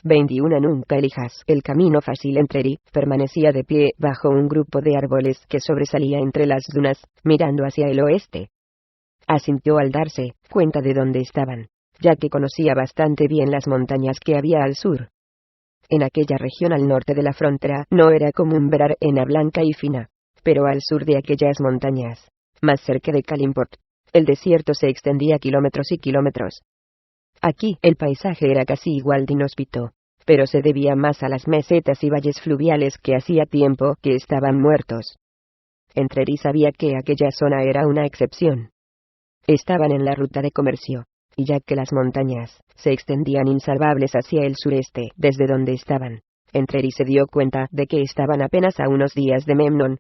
21 Nunca elijas el camino fácil. Entreri permanecía de pie bajo un grupo de árboles que sobresalía entre las dunas, mirando hacia el oeste. Asintió al darse cuenta de dónde estaban, ya que conocía bastante bien las montañas que había al sur. En aquella región al norte de la frontera no era común ver arena blanca y fina, pero al sur de aquellas montañas, más cerca de Kalimport, el desierto se extendía kilómetros y kilómetros. Aquí el paisaje era casi igual de inhóspito, pero se debía más a las mesetas y valles fluviales que hacía tiempo que estaban muertos. Entreri sabía que aquella zona era una excepción. Estaban en la ruta de comercio, y ya que las montañas se extendían insalvables hacia el sureste desde donde estaban, Entreri se dio cuenta de que estaban apenas a unos días de Memnon.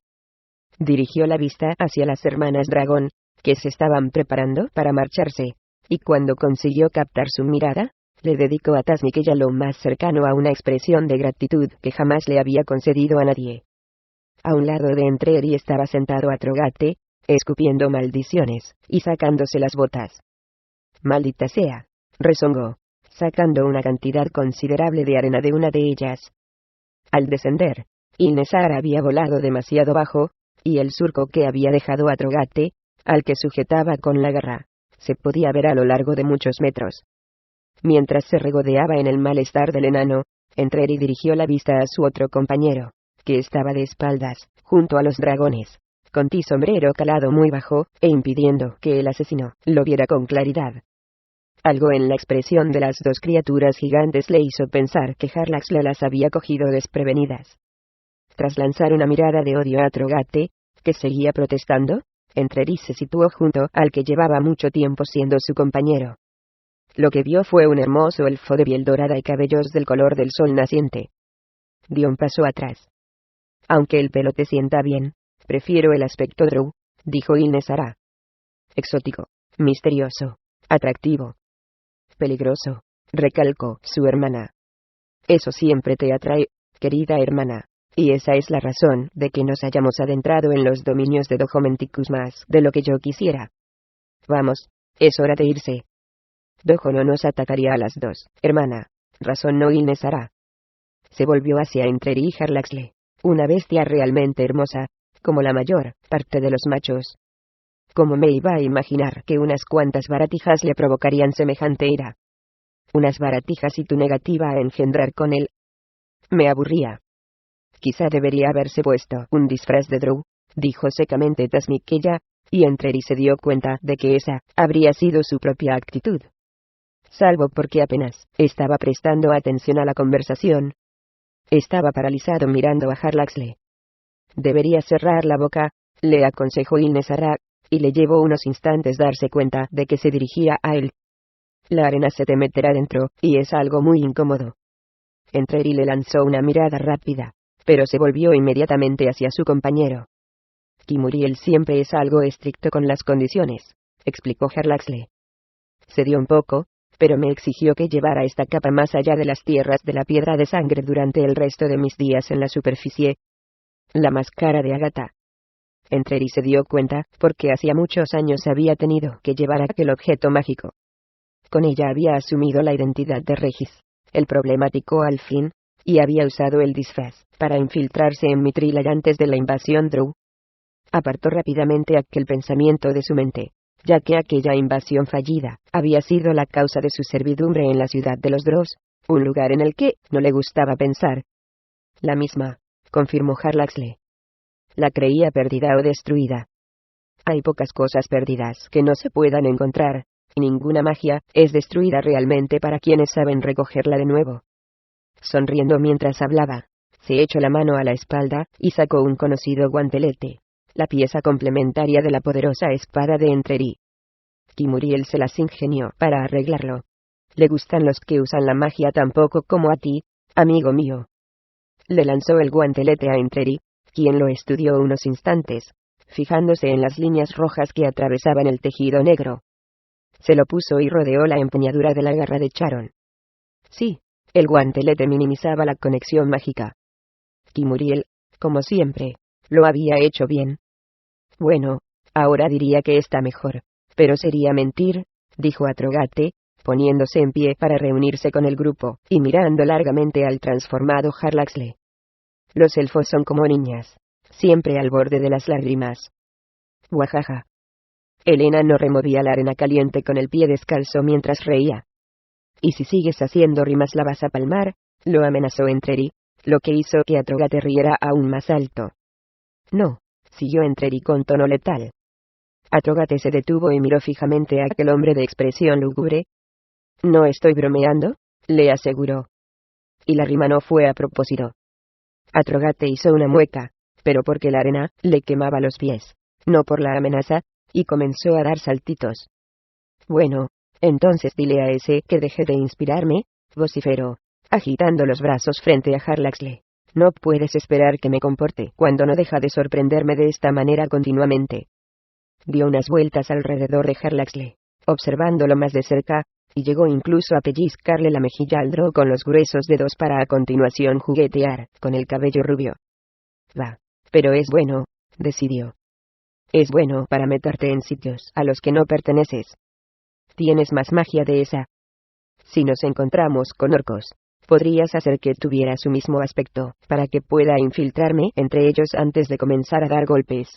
Dirigió la vista hacia las hermanas Dragón, que se estaban preparando para marcharse, y cuando consiguió captar su mirada, le dedicó a Tasmikella lo más cercano a una expresión de gratitud que jamás le había concedido a nadie. A un lado de Entreri estaba sentado Atrogate, escupiendo maldiciones y sacándose las botas. «Maldita sea», rezongó, sacando una cantidad considerable de arena de una de ellas. Al descender, Ilnesar había volado demasiado bajo, y el surco que había dejado Atrogate, al que sujetaba con la garra, se podía ver a lo largo de muchos metros. Mientras se regodeaba en el malestar del enano, Entreri dirigió la vista a su otro compañero, que estaba de espaldas, junto a los dragones, con sombrero calado muy bajo, e impidiendo que el asesino lo viera con claridad. Algo en la expresión de las dos criaturas gigantes le hizo pensar que Jarlaxle las había cogido desprevenidas. Tras lanzar una mirada de odio a Atrogate, que seguía protestando, Entreri se situó junto al que llevaba mucho tiempo siendo su compañero. Lo que vio fue un hermoso elfo de piel dorada y cabellos del color del sol naciente. Dio un paso atrás. «Aunque el pelo te sienta bien, prefiero el aspecto Drow», dijo Ilnesara. «Exótico, misterioso, atractivo, peligroso», recalcó su hermana. «Eso siempre te atrae, querida hermana, y esa es la razón de que nos hayamos adentrado en los dominios de Dojomenticus más de lo que yo quisiera. Vamos, es hora de irse». «Dojo no nos atacaría a las dos, hermana», razonó Ilnesara. Se volvió hacia Entreri y Jarlaxle, una bestia realmente hermosa, como la mayor parte de los machos. ¿Cómo me iba a imaginar que unas cuantas baratijas le provocarían semejante ira? Unas baratijas y tu negativa a engendrar con él. Me aburría. «Quizá debería haberse puesto un disfraz de Drow», dijo secamente Tasmikella, y Entreri se dio cuenta de que esa habría sido su propia actitud. Salvo porque apenas estaba prestando atención a la conversación. Estaba paralizado mirando a Jarlaxle. «Debería cerrar la boca», le aconsejó Ilnesara, y le llevó unos instantes darse cuenta de que se dirigía a él. «La arena se te meterá dentro, y es algo muy incómodo». Entreri le lanzó una mirada rápida, pero se volvió inmediatamente hacia su compañero. «Kimuriel siempre es algo estricto con las condiciones», explicó Jarlaxle. «Se dio un poco, pero me exigió que llevara esta capa más allá de las tierras de la piedra de sangre durante el resto de mis días en la superficie». La máscara de Agatha. Entreri se dio cuenta, porque hacía muchos años había tenido que llevar aquel objeto mágico. Con ella había asumido la identidad de Regis, el problemático Alfin, y había usado el disfraz para infiltrarse en Mithril antes de la invasión Drow. Apartó rápidamente aquel pensamiento de su mente, ya que aquella invasión fallida había sido la causa de su servidumbre en la ciudad de los Drows, un lugar en el que no le gustaba pensar. «La misma», confirmó Jarlaxle. «La creía perdida o destruida. Hay pocas cosas perdidas que no se puedan encontrar, y ninguna magia es destruida realmente para quienes saben recogerla de nuevo». Sonriendo mientras hablaba, se echó la mano a la espalda y sacó un conocido guantelete, la pieza complementaria de la poderosa espada de Entreri. Kimuriel se las ingenió para arreglarlo. «Le gustan los que usan la magia tan poco como a ti, amigo mío». Le lanzó el guantelete a Entreri, quien lo estudió unos instantes, fijándose en las líneas rojas que atravesaban el tejido negro. Se lo puso y rodeó la empuñadura de la garra de Charon. Sí, el guantelete minimizaba la conexión mágica. Kimuriel, como siempre, lo había hecho bien. «Bueno, ahora diría que está mejor, pero sería mentir», dijo Atrogate, poniéndose en pie para reunirse con el grupo, y mirando largamente al transformado Harlaxle. Los elfos son como niñas, siempre al borde de las lágrimas. Guajaja. El enano removía la arena caliente con el pie descalzo mientras reía. Y si sigues haciendo rimas la vas a palmar, lo amenazó Entreri, lo que hizo que Atrogate riera aún más alto. No, siguió Entreri con tono letal. Atrogate se detuvo y miró fijamente a aquel hombre de expresión lúgubre. No estoy bromeando, le aseguró. Y la rima no fue a propósito. Atrogate hizo una mueca, pero porque la arena le quemaba los pies, no por la amenaza, y comenzó a dar saltitos. Bueno, entonces dile a ese que deje de inspirarme, vociferó, agitando los brazos frente a Harlaxle. No puedes esperar que me comporte cuando no deja de sorprenderme de esta manera continuamente. Dio unas vueltas alrededor de Harlaxle, observándolo más de cerca, y llegó incluso a pellizcarle la mejilla al Drow con los gruesos dedos para a continuación juguetear con el cabello rubio. Va, pero es bueno, decidió. Es bueno para meterte en sitios a los que no perteneces. Tienes más magia de esa. Si nos encontramos con orcos, podrías hacer que tuviera su mismo aspecto, para que pueda infiltrarme entre ellos antes de comenzar a dar golpes.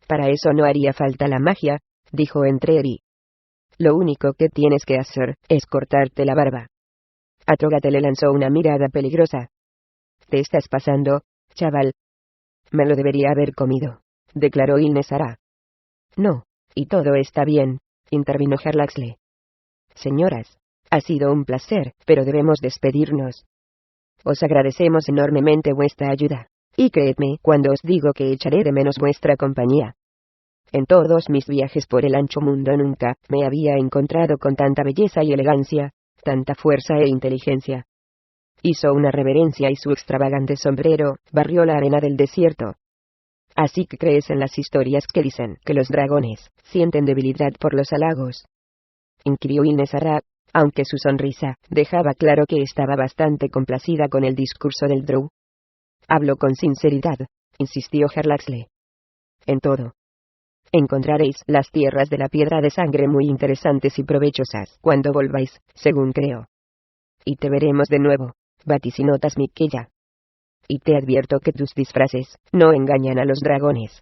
Para eso no haría falta la magia, dijo Entreri. Lo único que tienes que hacer es cortarte la barba. Atrogate le lanzó una mirada peligrosa. Te estás pasando, chaval. Me lo debería haber comido, declaró Ilnesara. No, y todo está bien, intervino Harlaxle. Señoras, ha sido un placer, pero debemos despedirnos. Os agradecemos enormemente vuestra ayuda, y creedme cuando os digo que echaré de menos vuestra compañía. En todos mis viajes por el ancho mundo nunca me había encontrado con tanta belleza y elegancia, tanta fuerza e inteligencia. Hizo una reverencia y su extravagante sombrero barrió la arena del desierto. Así que crees en las historias que dicen que los dragones sienten debilidad por los halagos, inquirió Ilnesara, aunque su sonrisa dejaba claro que estaba bastante complacida con el discurso del Drow. Hablo con sinceridad, insistió Harlaxle. En todo. Encontraréis las tierras de la piedra de sangre muy interesantes y provechosas cuando volváis, según creo. Y te veremos de nuevo, vaticinó Tasmiquella. Y te advierto que tus disfraces no engañan a los dragones.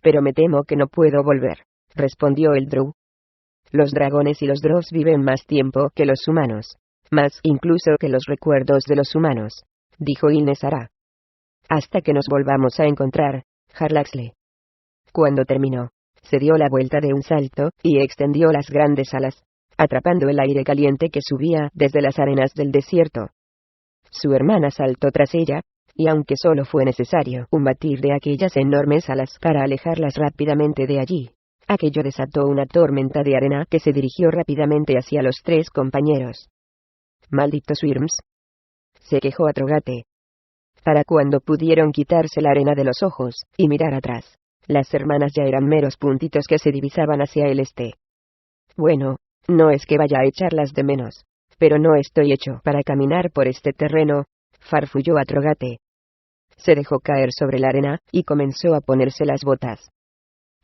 Pero me temo que no puedo volver, respondió el Drow. Los dragones y los Drows viven más tiempo que los humanos, más incluso que los recuerdos de los humanos, dijo Ilnesara. Hasta que nos volvamos a encontrar, Harlaxle. Cuando terminó, se dio la vuelta de un salto y extendió las grandes alas, atrapando el aire caliente que subía desde las arenas del desierto. Su hermana saltó tras ella, y aunque solo fue necesario un batir de aquellas enormes alas para alejarlas rápidamente de allí, aquello desató una tormenta de arena que se dirigió rápidamente hacia los tres compañeros. «Malditos Wyrms», se quejó Atrogate. Para cuando pudieron quitarse la arena de los ojos y mirar atrás, las hermanas ya eran meros puntitos que se divisaban hacia el este. Bueno, no es que vaya a echarlas de menos, pero no estoy hecho para caminar por este terreno, farfulló Atrogate. Se dejó caer sobre la arena y comenzó a ponerse las botas.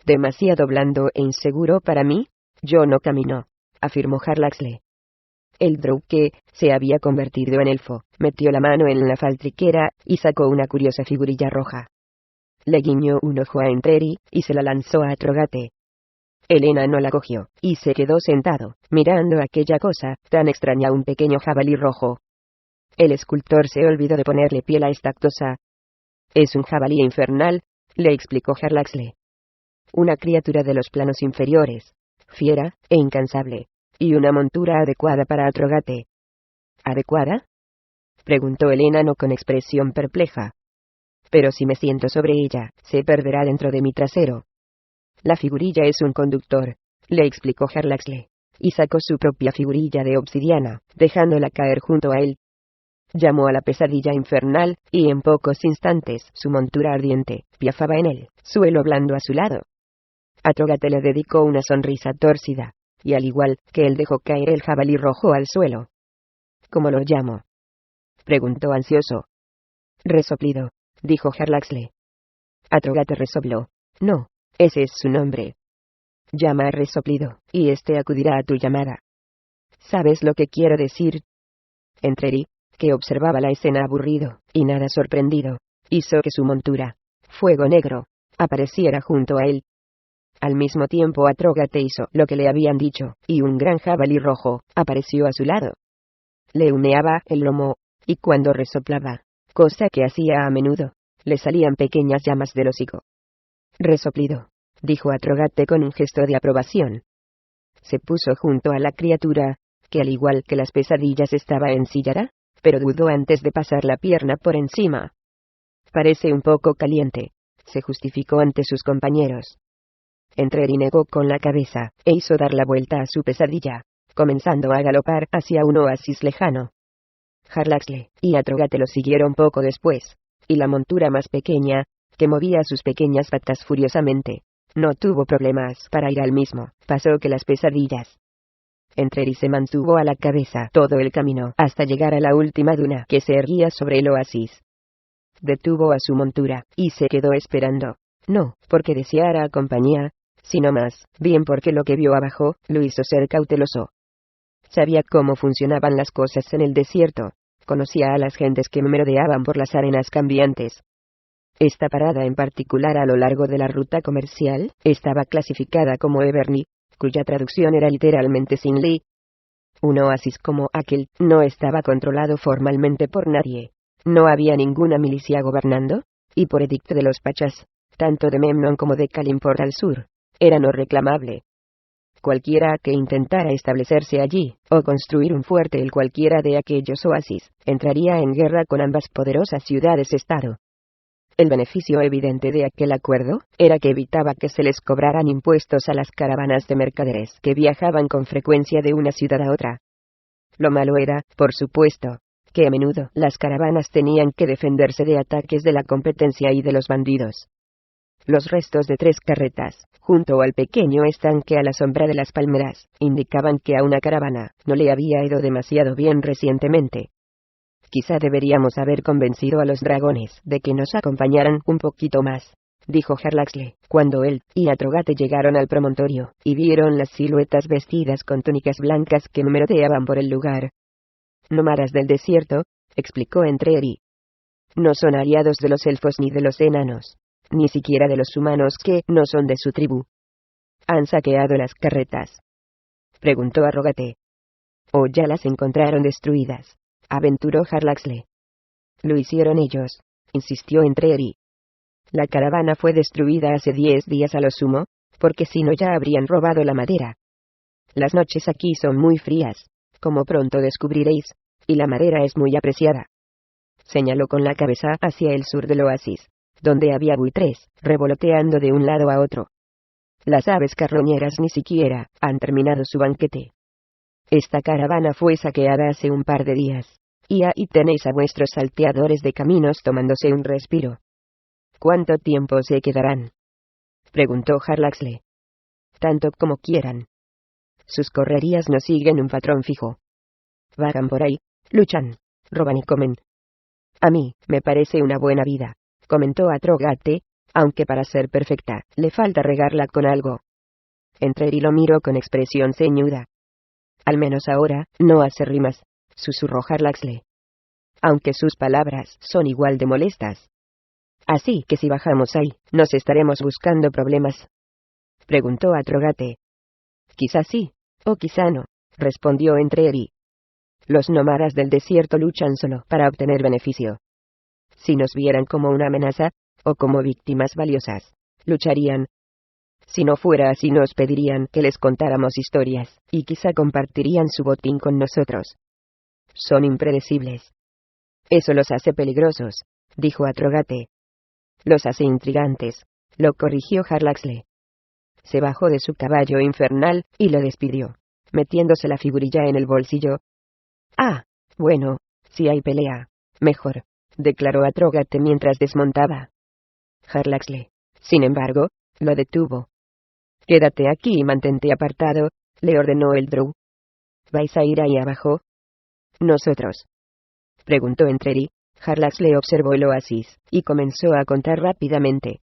Demasiado blando e inseguro para mí, yo no camino, afirmó Harlaxle. El Drow, que se había convertido en elfo, metió la mano en la faltriquera y sacó una curiosa figurilla roja. Le guiñó un ojo a Entreri y se la lanzó a Atrogate. El enano la cogió y se quedó sentado, mirando aquella cosa tan extraña, un pequeño jabalí rojo. El escultor se olvidó de ponerle piel a esta cosa. Es un jabalí infernal, le explicó Harlaxle. Una criatura de los planos inferiores, fiera e incansable, y una montura adecuada para Atrogate. ¿Adecuada?, preguntó el enano con expresión perpleja. Pero si me siento sobre ella, se perderá dentro de mi trasero. La figurilla es un conductor, le explicó Harlaxle, y sacó su propia figurilla de obsidiana, dejándola caer junto a él. Llamó a la pesadilla infernal, y en pocos instantes su montura ardiente piafaba en el suelo blando a su lado. Atrogate le dedicó una sonrisa tórcida, y al igual que él dejó caer el jabalí rojo al suelo. ¿Cómo lo llamo?, preguntó ansioso. Resoplido, dijo Harlaxle. Atrogate resopló. No, ese es su nombre. Llama a Resoplido, y este acudirá a tu llamada. ¿Sabes lo que quiero decir? Entreri, que observaba la escena aburrido, y nada sorprendido, hizo que su montura, Fuego Negro, apareciera junto a él. Al mismo tiempo Atrógate hizo lo que le habían dicho, y un gran jabalí rojo apareció a su lado. Le humeaba el lomo, y cuando resoplaba, cosa que hacía a menudo, le salían pequeñas llamas del hocico. Resoplido, dijo Atrógate con un gesto de aprobación. Se puso junto a la criatura, que al igual que las pesadillas estaba ensillada, pero dudó antes de pasar la pierna por encima. Parece un poco caliente, se justificó ante sus compañeros. Entreri negó con la cabeza, e hizo dar la vuelta a su pesadilla, comenzando a galopar hacia un oasis lejano. Jarlaxle y Atrógate lo siguieron poco después, y la montura más pequeña, que movía sus pequeñas patas furiosamente, no tuvo problemas para ir al mismo paso que las pesadillas. Entreri se mantuvo a la cabeza todo el camino hasta llegar a la última duna que se erguía sobre el oasis. Detuvo a su montura, y se quedó esperando, no porque deseara compañía, sino más bien porque lo que vio abajo lo hizo ser cauteloso. Sabía cómo funcionaban las cosas en el desierto, conocía a las gentes que merodeaban por las arenas cambiantes. Esta parada en particular a lo largo de la ruta comercial estaba clasificada como Everny, cuya traducción era literalmente sin ley. Un oasis como aquel no estaba controlado formalmente por nadie, no había ninguna milicia gobernando, y por edicto de los pachas, tanto de Memnon como de Kalimpor al sur, era no reclamable. Cualquiera que intentara establecerse allí, o construir un fuerte en cualquiera de aquellos oasis, entraría en guerra con ambas poderosas ciudades-estado. El beneficio evidente de aquel acuerdo era que evitaba que se les cobraran impuestos a las caravanas de mercaderes que viajaban con frecuencia de una ciudad a otra. Lo malo era, por supuesto, que a menudo las caravanas tenían que defenderse de ataques de la competencia y de los bandidos. Los restos de 3 carretas, junto al pequeño estanque a la sombra de las palmeras, indicaban que a una caravana no le había ido demasiado bien recientemente. Quizá deberíamos haber convencido a los dragones de que nos acompañaran un poquito más, dijo Jarlaxle, cuando él y Atrógate llegaron al promontorio, y vieron las siluetas vestidas con túnicas blancas que merodeaban por el lugar. Nómadas del desierto, explicó Entreri. No son aliados de los elfos ni de los enanos, ni siquiera de los humanos que no son de su tribu. ¿Han saqueado las carretas?, preguntó Atrógate. ¿O ya las encontraron destruidas?, aventuró Jarlaxle. Lo hicieron ellos, insistió Entreri. La caravana fue destruida hace 10 días a lo sumo, porque si no ya habrían robado la madera. Las noches aquí son muy frías, como pronto descubriréis, y la madera es muy apreciada. Señaló con la cabeza hacia el sur del oasis, donde había buitres, revoloteando de un lado a otro. Las aves carroñeras ni siquiera han terminado su banquete. Esta caravana fue saqueada hace un par de días, y ahí tenéis a vuestros salteadores de caminos tomándose un respiro. ¿Cuánto tiempo se quedarán?, preguntó Jarlaxle. Tanto como quieran. Sus correrías no siguen un patrón fijo. Vagan por ahí, luchan, roban y comen. A mí me parece una buena vida, comentó Atrógate, aunque para ser perfecta, le falta regarla con algo. Entreri lo miró con expresión ceñuda. Al menos ahora, no hace rimas, susurró Jarlaxle. Aunque sus palabras son igual de molestas. Así que si bajamos ahí, ¿nos estaremos buscando problemas?, preguntó Atrógate. Quizá sí, o quizá no, respondió Entreri. Los nómadas del desierto luchan solo para obtener beneficio. Si nos vieran como una amenaza, o como víctimas valiosas, lucharían. Si no fuera así nos pedirían que les contáramos historias, y quizá compartirían su botín con nosotros. Son impredecibles. Eso los hace peligrosos, dijo Atrógate. Los hace intrigantes, lo corrigió Jarlaxle. Se bajó de su caballo infernal, y lo despidió, metiéndose la figurilla en el bolsillo. Ah, bueno, si hay pelea, mejor, declaró Atrógate mientras desmontaba. Jarlaxle, sin embargo, lo detuvo. Quédate aquí y mantente apartado, le ordenó el Drow. ¿Vais a ir ahí abajo? ¿Nosotros?, preguntó Entreri. Jarlaxle observó el oasis, y comenzó a contar rápidamente.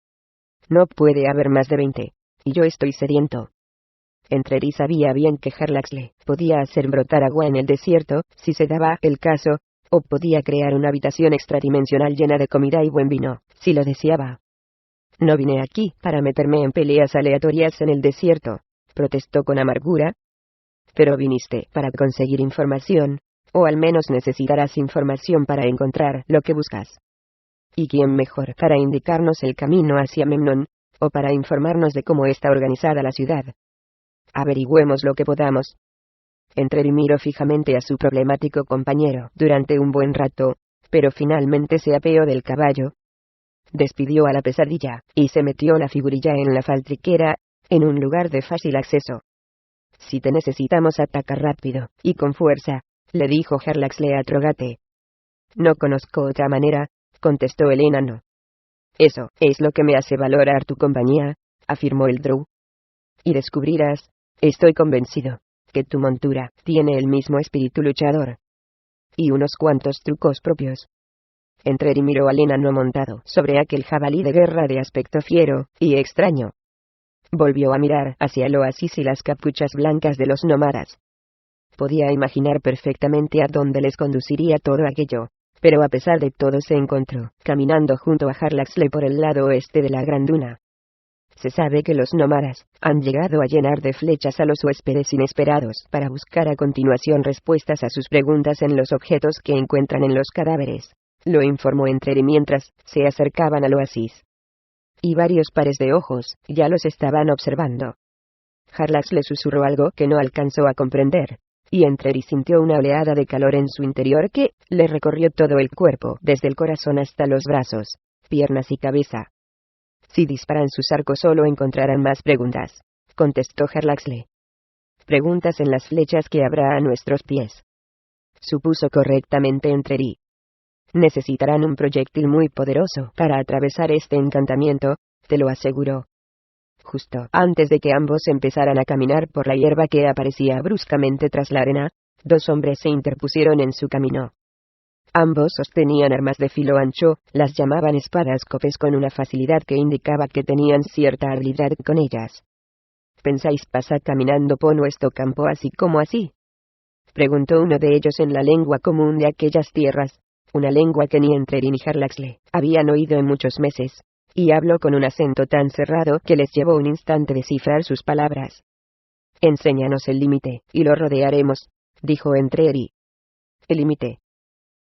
No puede haber más de 20, y yo estoy sediento. Entreri sabía bien que Harlaxle podía hacer brotar agua en el desierto, si se daba el caso, o podía crear una habitación extradimensional llena de comida y buen vino, si lo deseaba. No vine aquí para meterme en peleas aleatorias en el desierto, protestó con amargura. Pero viniste para conseguir información, o al menos necesitarás información para encontrar lo que buscas. ¿Y quién mejor para indicarnos el camino hacia Memnón, o para informarnos de cómo está organizada la ciudad? Averigüemos lo que podamos. Entreri miró fijamente a su problemático compañero durante un buen rato, pero finalmente se apeó del caballo. Despidió a la pesadilla, y se metió la figurilla en la faltriquera, en un lugar de fácil acceso. Si te necesitamos atacar rápido, y con fuerza, le dijo Harlaxle a Trogate. No conozco otra manera, contestó el enano. Eso es lo que me hace valorar tu compañía, afirmó el Drow. Y descubrirás, estoy convencido, que tu montura tiene el mismo espíritu luchador. Y unos cuantos trucos propios. Entreri miró al enano montado sobre aquel jabalí de guerra de aspecto fiero y extraño. Volvió a mirar hacia el oasis y las capuchas blancas de los nómadas. Podía imaginar perfectamente a dónde les conduciría todo aquello, pero a pesar de todo se encontró caminando junto a Harlaxle por el lado oeste de la gran duna. Se sabe que los nómadas han llegado a llenar de flechas a los huéspedes inesperados para buscar a continuación respuestas a sus preguntas en los objetos que encuentran en los cadáveres, lo informó Entreri mientras se acercaban al oasis. Y varios pares de ojos ya los estaban observando. Harlaxle susurró algo que no alcanzó a comprender, y Entreri sintió una oleada de calor en su interior que le recorrió todo el cuerpo, desde el corazón hasta los brazos, piernas y cabeza. Si disparan sus arcos solo encontrarán más preguntas, contestó Harlaxle. Preguntas en las flechas que habrá a nuestros pies. Supuso correctamente Entreri. Necesitarán un proyectil muy poderoso para atravesar este encantamiento, te lo aseguró. Justo antes de que ambos empezaran a caminar por la hierba que aparecía bruscamente tras la arena, dos hombres se interpusieron en su camino. Ambos sostenían armas de filo ancho, las llamaban espadas copes con una facilidad que indicaba que tenían cierta habilidad con ellas. ¿Pensáis pasar caminando por nuestro campo así como así?, preguntó uno de ellos en la lengua común de aquellas tierras, una lengua que ni Entreri ni Harlaxle habían oído en muchos meses, y habló con un acento tan cerrado que les llevó un instante descifrar sus palabras. Enséñanos el límite, y lo rodearemos, dijo Entreri. ¿El límite?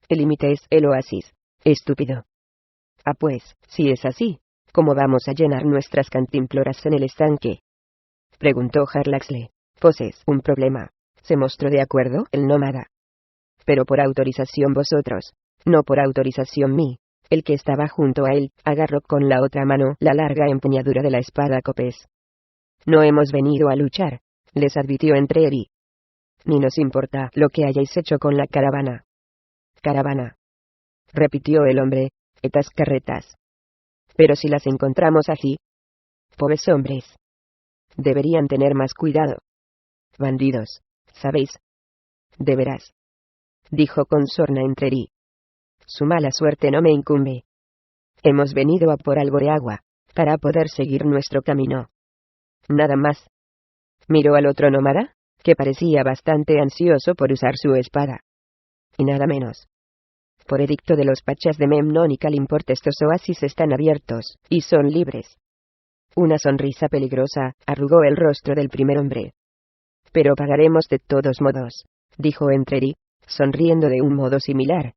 El límite es el oasis, estúpido. Ah pues, si es así, ¿cómo vamos a llenar nuestras cantimploras en el estanque?, preguntó Harlaxle. Pues es un problema, se mostró de acuerdo el nómada. Pero por autorización vosotros, no por autorización mí. El que estaba junto a él agarró con la otra mano la larga empuñadura de la espada copés. No hemos venido a luchar, les advirtió Entreri. Ni nos importa lo que hayáis hecho con la caravana. Caravana, repitió el hombre, estas carretas. Pero si las encontramos aquí. Pobres hombres. Deberían tener más cuidado. Bandidos, ¿sabéis? De veras, dijo con sorna Entreri. Su mala suerte no me incumbe. Hemos venido a por algo de agua, para poder seguir nuestro camino. Nada más. Miró al otro nómada, que parecía bastante ansioso por usar su espada. Y nada menos. Por edicto de los pachas de Memnón y Kalimport estos oasis están abiertos, y son libres. Una sonrisa peligrosa arrugó el rostro del primer hombre. Pero pagaremos de todos modos, dijo Entreri, sonriendo de un modo similar.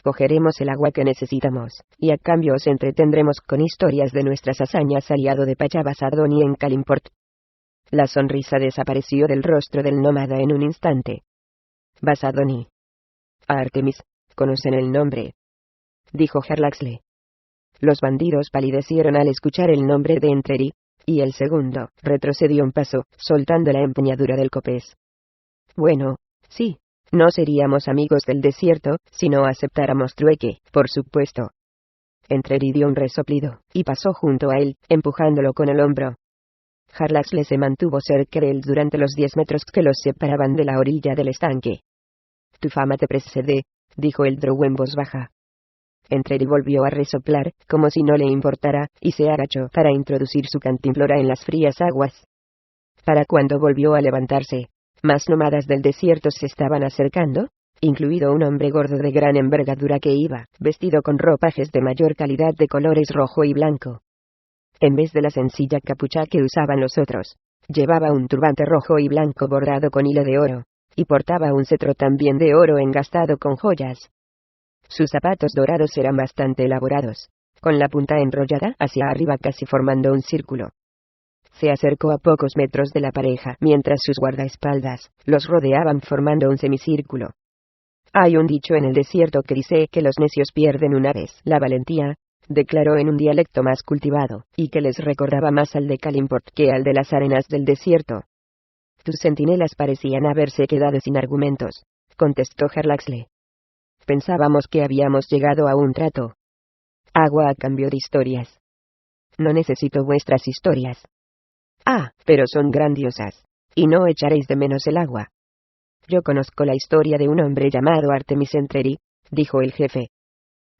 Cogeremos el agua que necesitamos, y a cambio os entretendremos con historias de nuestras hazañas aliado de Pacha Basadoni en Kalimport. La sonrisa desapareció del rostro del nómada en un instante. Basadoni. A Artemis, conocen el nombre, dijo Harlaxle. Los bandidos palidecieron al escuchar el nombre de Entreri, y el segundo retrocedió un paso, soltando la empuñadura del copés. Bueno, sí. No seríamos amigos del desierto, si no aceptáramos trueque, por supuesto. Entreri dio un resoplido, y pasó junto a él, empujándolo con el hombro. Harlaxle se mantuvo cerca de él durante los 10 metros que los separaban de la orilla del estanque. Tu fama te precede, dijo el Drow en voz baja. Entreri volvió a resoplar, como si no le importara, y se agachó para introducir su cantimplora en las frías aguas. Para cuando volvió a levantarse, más nómadas del desierto se estaban acercando, incluido un hombre gordo de gran envergadura que iba vestido con ropajes de mayor calidad de colores rojo y blanco. En vez de la sencilla capucha que usaban los otros, llevaba un turbante rojo y blanco bordado con hilo de oro, y portaba un cetro también de oro engastado con joyas. Sus zapatos dorados eran bastante elaborados, con la punta enrollada hacia arriba casi formando un círculo. Se acercó a pocos metros de la pareja mientras sus guardaespaldas los rodeaban formando un semicírculo. Hay un dicho en el desierto que dice que los necios pierden una vez la valentía, declaró en un dialecto más cultivado, y que les recordaba más al de Kalimport que al de las arenas del desierto. Tus centinelas parecían haberse quedado sin argumentos, contestó Harlaxle. Pensábamos que habíamos llegado a un trato. Agua a cambio de historias. No necesito vuestras historias. Ah, pero son grandiosas, y no echaréis de menos el agua. Yo conozco la historia de un hombre llamado Artemis Entreri, dijo el jefe.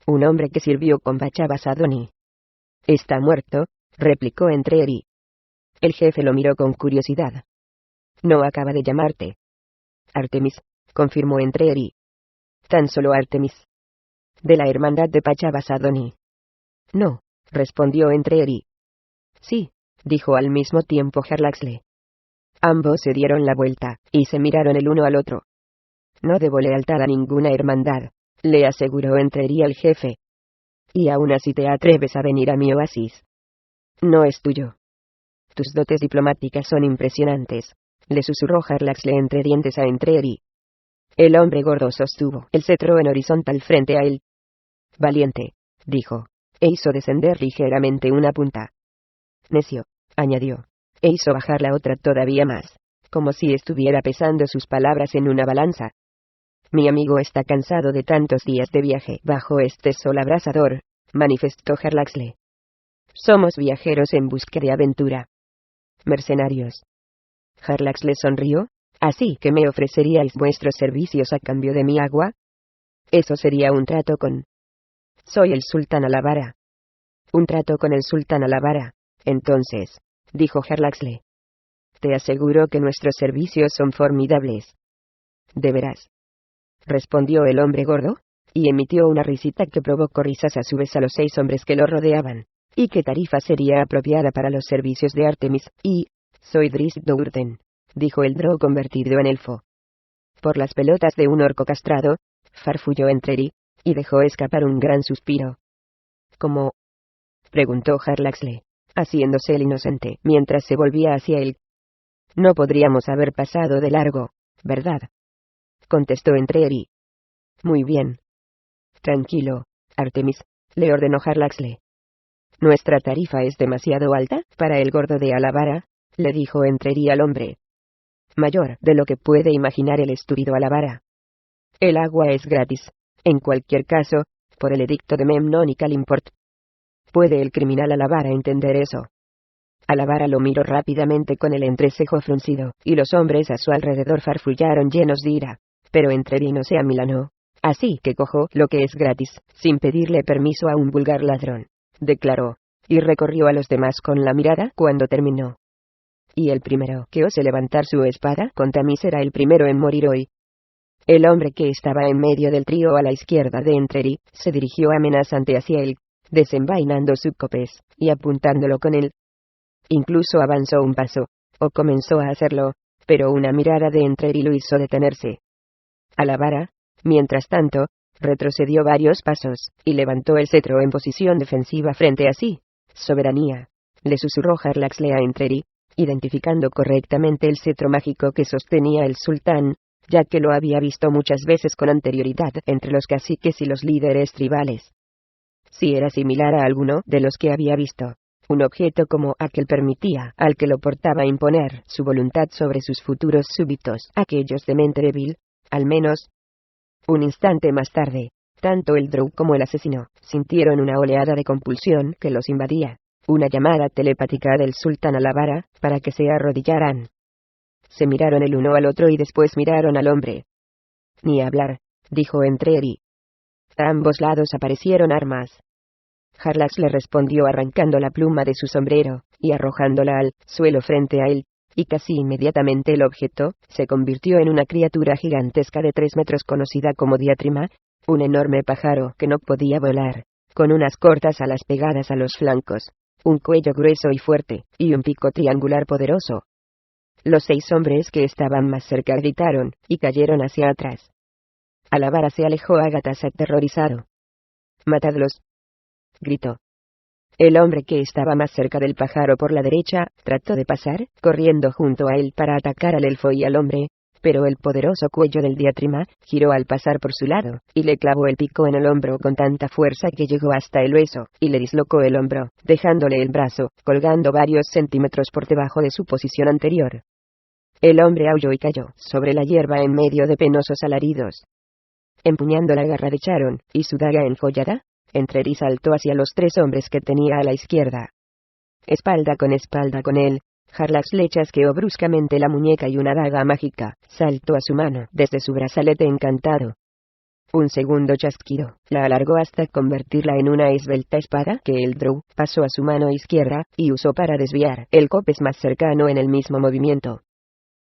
Un hombre que sirvió con Pachavas-Adoni. ¿Está muerto?, replicó Entreri. El jefe lo miró con curiosidad. No acaba de llamarte. Artemis, confirmó Entreri. Tan solo Artemis. De la hermandad de Pachavas-Adoni. No, respondió Entreri. Sí, dijo al mismo tiempo Harlaxle. Ambos se dieron la vuelta, y se miraron el uno al otro. No debo lealtad a ninguna hermandad, le aseguró Entreri al jefe. Y aún así te atreves a venir a mi oasis. No es tuyo. Tus dotes diplomáticas son impresionantes, le susurró Harlaxle entre dientes a Entreri. El hombre gordo sostuvo el cetro en horizontal frente a él. Valiente, dijo, e hizo descender ligeramente una punta. Necio, añadió, e hizo bajar la otra todavía más, como si estuviera pesando sus palabras en una balanza. Mi amigo está cansado de tantos días de viaje bajo este sol abrasador, manifestó Harlaxle. Somos viajeros en busca de aventura. Mercenarios. Harlaxle sonrió. Así que me ofreceríais vuestros servicios a cambio de mi agua. Eso sería un trato con... Soy el sultán Alavara. Un trato con el sultán Alavara, entonces, dijo Harlaxle. Te aseguro que nuestros servicios son formidables. ¿De veras?, respondió el hombre gordo, y emitió una risita que provocó risas a su vez a los 6 hombres que lo rodeaban. ¿Y qué tarifa sería apropiada para los servicios de Artemis? Y... soy Drizzt Do'Urden, dijo el drow convertido en elfo. Por las pelotas de un orco castrado, farfulló Entreri, y dejó escapar un gran suspiro. ¿Cómo?, preguntó Harlaxle, haciéndose el inocente mientras se volvía hacia él. No podríamos haber pasado de largo, ¿verdad?, contestó Entreri. Muy bien. Tranquilo, Artemis, le ordenó Harlaxle. Nuestra tarifa es demasiado alta para el gordo de Alavara, le dijo Entreri al hombre. Mayor de lo que puede imaginar el estúpido Alavara. El agua es gratis, en cualquier caso, por el edicto de Memnon y Kalimport. ¿Puede el criminal Alavara entender eso? Alavara lo miró rápidamente con el entrecejo fruncido, y los hombres a su alrededor farfullaron llenos de ira. Pero Entreri no se amilanó. Así que cojo lo que es gratis, sin pedirle permiso a un vulgar ladrón, declaró, y recorrió a los demás con la mirada cuando terminó. Y el primero que ose levantar su espada contra mí será el primero en morir hoy. El hombre que estaba en medio del trío a la izquierda de Entreri, se dirigió amenazante hacia él, desenvainando su copés, y apuntándolo con él. Incluso avanzó un paso, o comenzó a hacerlo, pero una mirada de Entreri lo hizo detenerse. Alavara, mientras tanto, retrocedió varios pasos, y levantó el cetro en posición defensiva frente a sí. Soberanía, le susurró Harlaxle a Entreri, identificando correctamente el cetro mágico que sostenía el sultán, ya que lo había visto muchas veces con anterioridad entre los caciques y los líderes tribales. Si era similar a alguno de los que había visto, un objeto como aquel permitía al que lo portaba imponer su voluntad sobre sus futuros súbditos, aquellos de mente débil, al menos. Un instante más tarde, tanto el drow como el asesino sintieron una oleada de compulsión que los invadía, una llamada telepática del sultán Alavara para que se arrodillaran. Se miraron el uno al otro y después miraron al hombre. Ni hablar, dijo Entreri. A ambos lados aparecieron armas. Harlaxle respondió arrancando la pluma de su sombrero, y arrojándola al suelo frente a él, y casi inmediatamente el objeto se convirtió en una criatura gigantesca de 3 metros conocida como diatrima, un enorme pájaro que no podía volar, con unas cortas alas pegadas a los flancos, un cuello grueso y fuerte, y un pico triangular poderoso. Los 6 hombres que estaban más cerca gritaron, y cayeron hacia atrás. A la vara se alejó Ágatas aterrorizado. «¡Matadlos!», gritó. El hombre que estaba más cerca del pájaro por la derecha, trató de pasar, corriendo junto a él para atacar al elfo y al hombre, pero el poderoso cuello del diatrima giró al pasar por su lado, y le clavó el pico en el hombro con tanta fuerza que llegó hasta el hueso, y le dislocó el hombro, dejándole el brazo, colgando varios centímetros por debajo de su posición anterior. El hombre aulló y cayó sobre la hierba en medio de penosos alaridos. Empuñando la garra de Charon, y su daga enjollada, Entreri saltó hacia los 3 hombres que tenía a la izquierda. Espalda con él, Jarlax le chasqueó bruscamente la muñeca y una daga mágica saltó a su mano desde su brazalete encantado. Un segundo chasquido la alargó hasta convertirla en una esbelta espada que el Drow pasó a su mano izquierda y usó para desviar el copes más cercano en el mismo movimiento.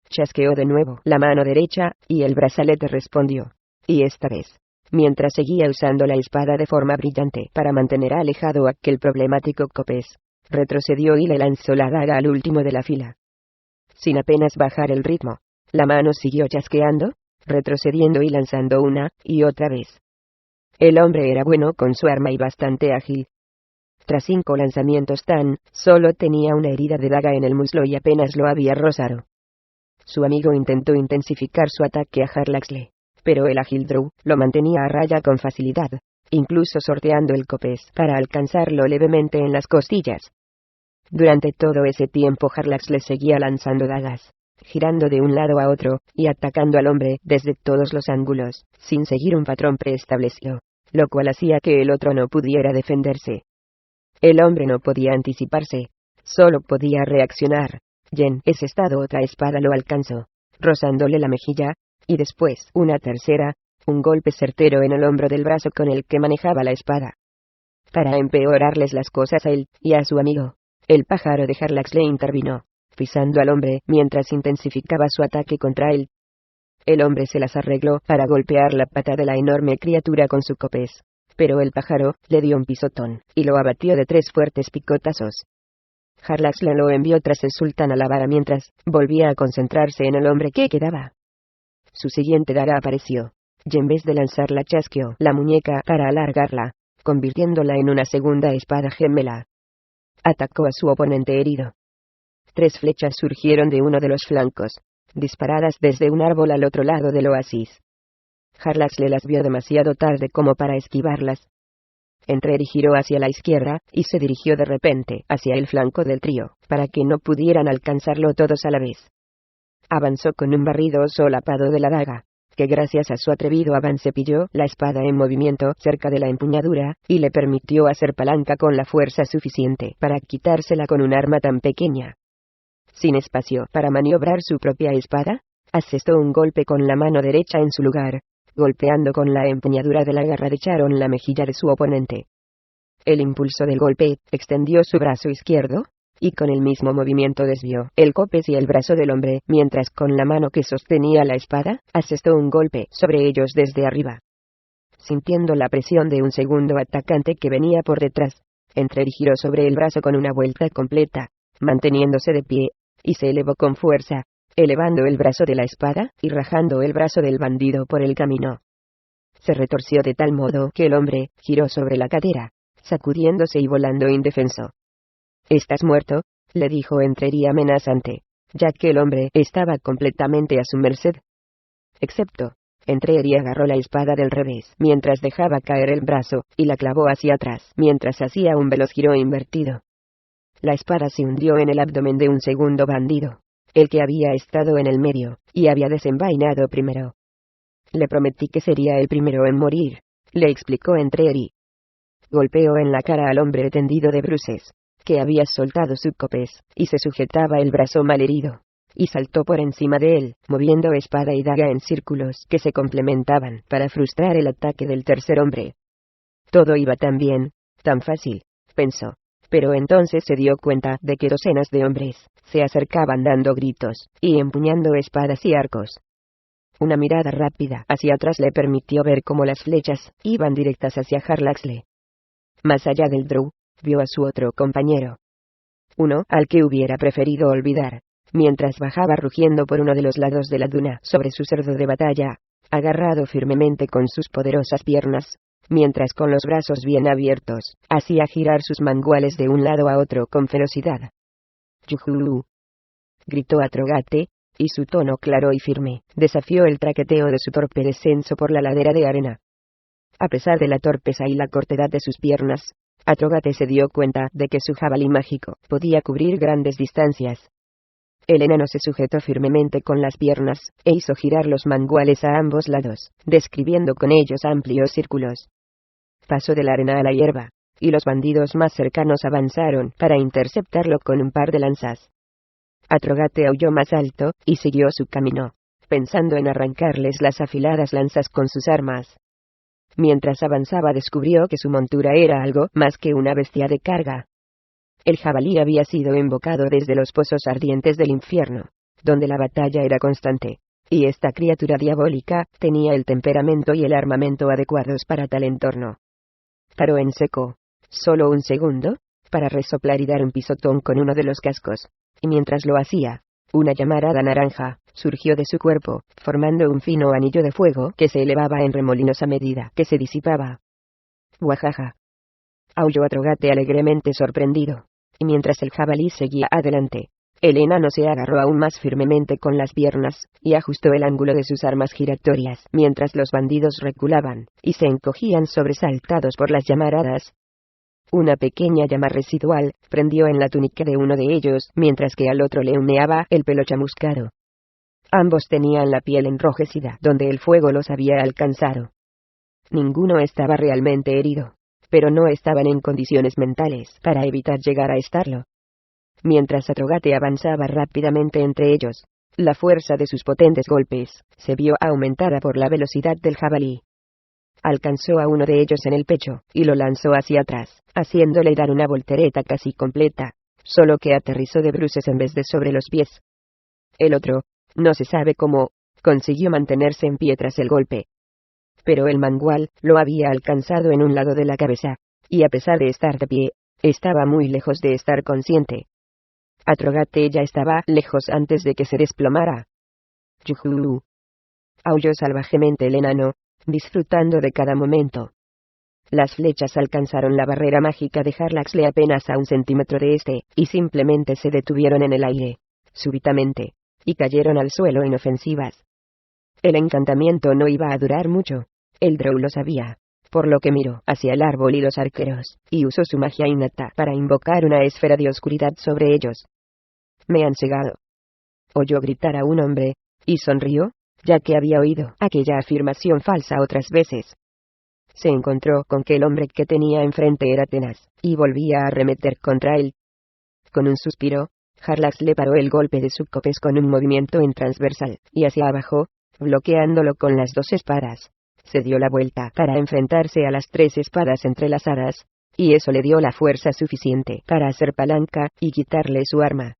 Chasqueó de nuevo la mano derecha, y el brazalete respondió. Y esta vez, mientras seguía usando la espada de forma brillante para mantener alejado aquel problemático copés, retrocedió y le lanzó la daga al último de la fila. Sin apenas bajar el ritmo, la mano siguió chasqueando, retrocediendo y lanzando una y otra vez. El hombre era bueno con su arma y bastante ágil. Tras 5 lanzamientos solo tenía una herida de daga en el muslo y apenas lo había rozado. Su amigo intentó intensificar su ataque a Jarlaxle, pero el ágil Drow lo mantenía a raya con facilidad, incluso sorteando el copés para alcanzarlo levemente en las costillas. Durante todo ese tiempo Jarlaxle seguía lanzando dagas, girando de un lado a otro, y atacando al hombre desde todos los ángulos, sin seguir un patrón preestablecido, lo cual hacía que el otro no pudiera defenderse. El hombre no podía anticiparse, solo podía reaccionar. En ese estado otra espada lo alcanzó, rozándole la mejilla, y después una tercera, un golpe certero en el hombro del brazo con el que manejaba la espada. Para empeorarles las cosas a él y a su amigo, el pájaro de Jarlaxle intervino, pisando al hombre mientras intensificaba su ataque contra él. El hombre se las arregló para golpear la pata de la enorme criatura con su copés, pero el pájaro le dio un pisotón y lo abatió de 3 fuertes picotazos. Jarlaxle lo envió tras el sultán a la vara mientras volvía a concentrarse en el hombre que quedaba. Su siguiente daga apareció, y en vez de lanzarla chasqueó la muñeca para alargarla, convirtiéndola en una segunda espada gemela. Atacó a su oponente herido. 3 flechas surgieron de uno de los flancos, disparadas desde un árbol al otro lado del oasis. Jarlaxle las vio demasiado tarde como para esquivarlas. Entreri giró hacia la izquierda, y se dirigió de repente hacia el flanco del trío, para que no pudieran alcanzarlo todos a la vez. Avanzó con un barrido solapado de la daga, que gracias a su atrevido avance pilló la espada en movimiento cerca de la empuñadura, y le permitió hacer palanca con la fuerza suficiente para quitársela con un arma tan pequeña. Sin espacio para maniobrar su propia espada, asestó un golpe con la mano derecha en su lugar, golpeando con la empuñadura de la garra de Charon la mejilla de su oponente. El impulso del golpe extendió su brazo izquierdo, y con el mismo movimiento desvió el copes y el brazo del hombre, mientras con la mano que sostenía la espada, asestó un golpe sobre ellos desde arriba. Sintiendo la presión de un segundo atacante que venía por detrás, Entreri giró sobre el brazo con una vuelta completa, manteniéndose de pie, y se elevó con fuerza, elevando el brazo de la espada y rajando el brazo del bandido por el camino. Se retorció de tal modo que el hombre giró sobre la cadera, sacudiéndose y volando indefenso. «¿Estás muerto?», le dijo Entreri amenazante, ya que el hombre estaba completamente a su merced. Excepto, Entreri agarró la espada del revés mientras dejaba caer el brazo, y la clavó hacia atrás mientras hacía un veloz giro invertido. La espada se hundió en el abdomen de un segundo bandido, el que había estado en el medio, y había desenvainado primero. «Le prometí que sería el primero en morir», le explicó Entreri. Golpeó en la cara al hombre tendido de bruces, que había soltado su copés, y se sujetaba el brazo malherido, y saltó por encima de él, moviendo espada y daga en círculos que se complementaban para frustrar el ataque del tercer hombre. Todo iba tan bien, tan fácil, pensó, Pero entonces se dio cuenta de que docenas de hombres se acercaban dando gritos y empuñando espadas y arcos. Una mirada rápida hacia atrás le permitió ver cómo las flechas iban directas hacia Jarlaxle. Más allá del drow, vio a su otro compañero. Uno al que hubiera preferido olvidar, mientras bajaba rugiendo por uno de los lados de la duna sobre su cerdo de batalla, agarrado firmemente con sus poderosas piernas, mientras con los brazos bien abiertos, hacía girar sus manguales de un lado a otro con ferocidad. ¡Yujú! Gritó Atrogate, y su tono claro y firme desafió el traqueteo de su torpe descenso por la ladera de arena. A pesar de la torpeza y la cortedad de sus piernas, Atrogate se dio cuenta de que su jabalí mágico podía cubrir grandes distancias. El enano se sujetó firmemente con las piernas, e hizo girar los manguales a ambos lados, describiendo con ellos amplios círculos. Pasó de la arena a la hierba, y los bandidos más cercanos avanzaron para interceptarlo con un par de lanzas. Atrogate aulló más alto, y siguió su camino, pensando en arrancarles las afiladas lanzas con sus armas. Mientras avanzaba descubrió que su montura era algo más que una bestia de carga. El jabalí había sido invocado desde los pozos ardientes del infierno, donde la batalla era constante, y esta criatura diabólica tenía el temperamento y el armamento adecuados para tal entorno. Paró en seco, solo un segundo, para resoplar y dar un pisotón con uno de los cascos, y mientras lo hacía, una llamarada naranja surgió de su cuerpo, formando un fino anillo de fuego que se elevaba en remolinos a medida que se disipaba. ¡Guajaja! Aulló Atrogate alegremente sorprendido, y mientras el jabalí seguía adelante, el enano se agarró aún más firmemente con las piernas, y ajustó el ángulo de sus armas giratorias, mientras los bandidos reculaban, y se encogían sobresaltados por las llamaradas. Una pequeña llama residual prendió en la túnica de uno de ellos, mientras que al otro le humeaba el pelo chamuscado. Ambos tenían la piel enrojecida donde el fuego los había alcanzado. Ninguno estaba realmente herido, pero no estaban en condiciones mentales para evitar llegar a estarlo. Mientras Atrogate avanzaba rápidamente entre ellos, la fuerza de sus potentes golpes se vio aumentada por la velocidad del jabalí. Alcanzó a uno de ellos en el pecho, y lo lanzó hacia atrás, haciéndole dar una voltereta casi completa, solo que aterrizó de bruces en vez de sobre los pies. El otro, no se sabe cómo, consiguió mantenerse en pie tras el golpe. Pero el mangual lo había alcanzado en un lado de la cabeza, y a pesar de estar de pie, estaba muy lejos de estar consciente. Atrogate ya estaba lejos antes de que se desplomara. ¡Yujú! Aulló salvajemente el enano, disfrutando de cada momento. Las flechas alcanzaron la barrera mágica de Jarlaxle apenas a 1 centímetro de este, y simplemente se detuvieron en el aire, súbitamente, y cayeron al suelo inofensivas. El encantamiento no iba a durar mucho. El drow lo sabía, por lo que miró hacia el árbol y los arqueros, y usó su magia innata para invocar una esfera de oscuridad sobre ellos. «Me han cegado», oyó gritar a un hombre, y sonrió, ya que había oído aquella afirmación falsa otras veces. Se encontró con que el hombre que tenía enfrente era tenaz, y volvía a arremeter contra él. Con un suspiro, Jarlaxle paró el golpe de su copes con un movimiento en transversal, y hacia abajo, bloqueándolo con las 2 espadas. Se dio la vuelta para enfrentarse a las 3 espadas entrelazadas, y eso le dio la fuerza suficiente para hacer palanca y quitarle su arma.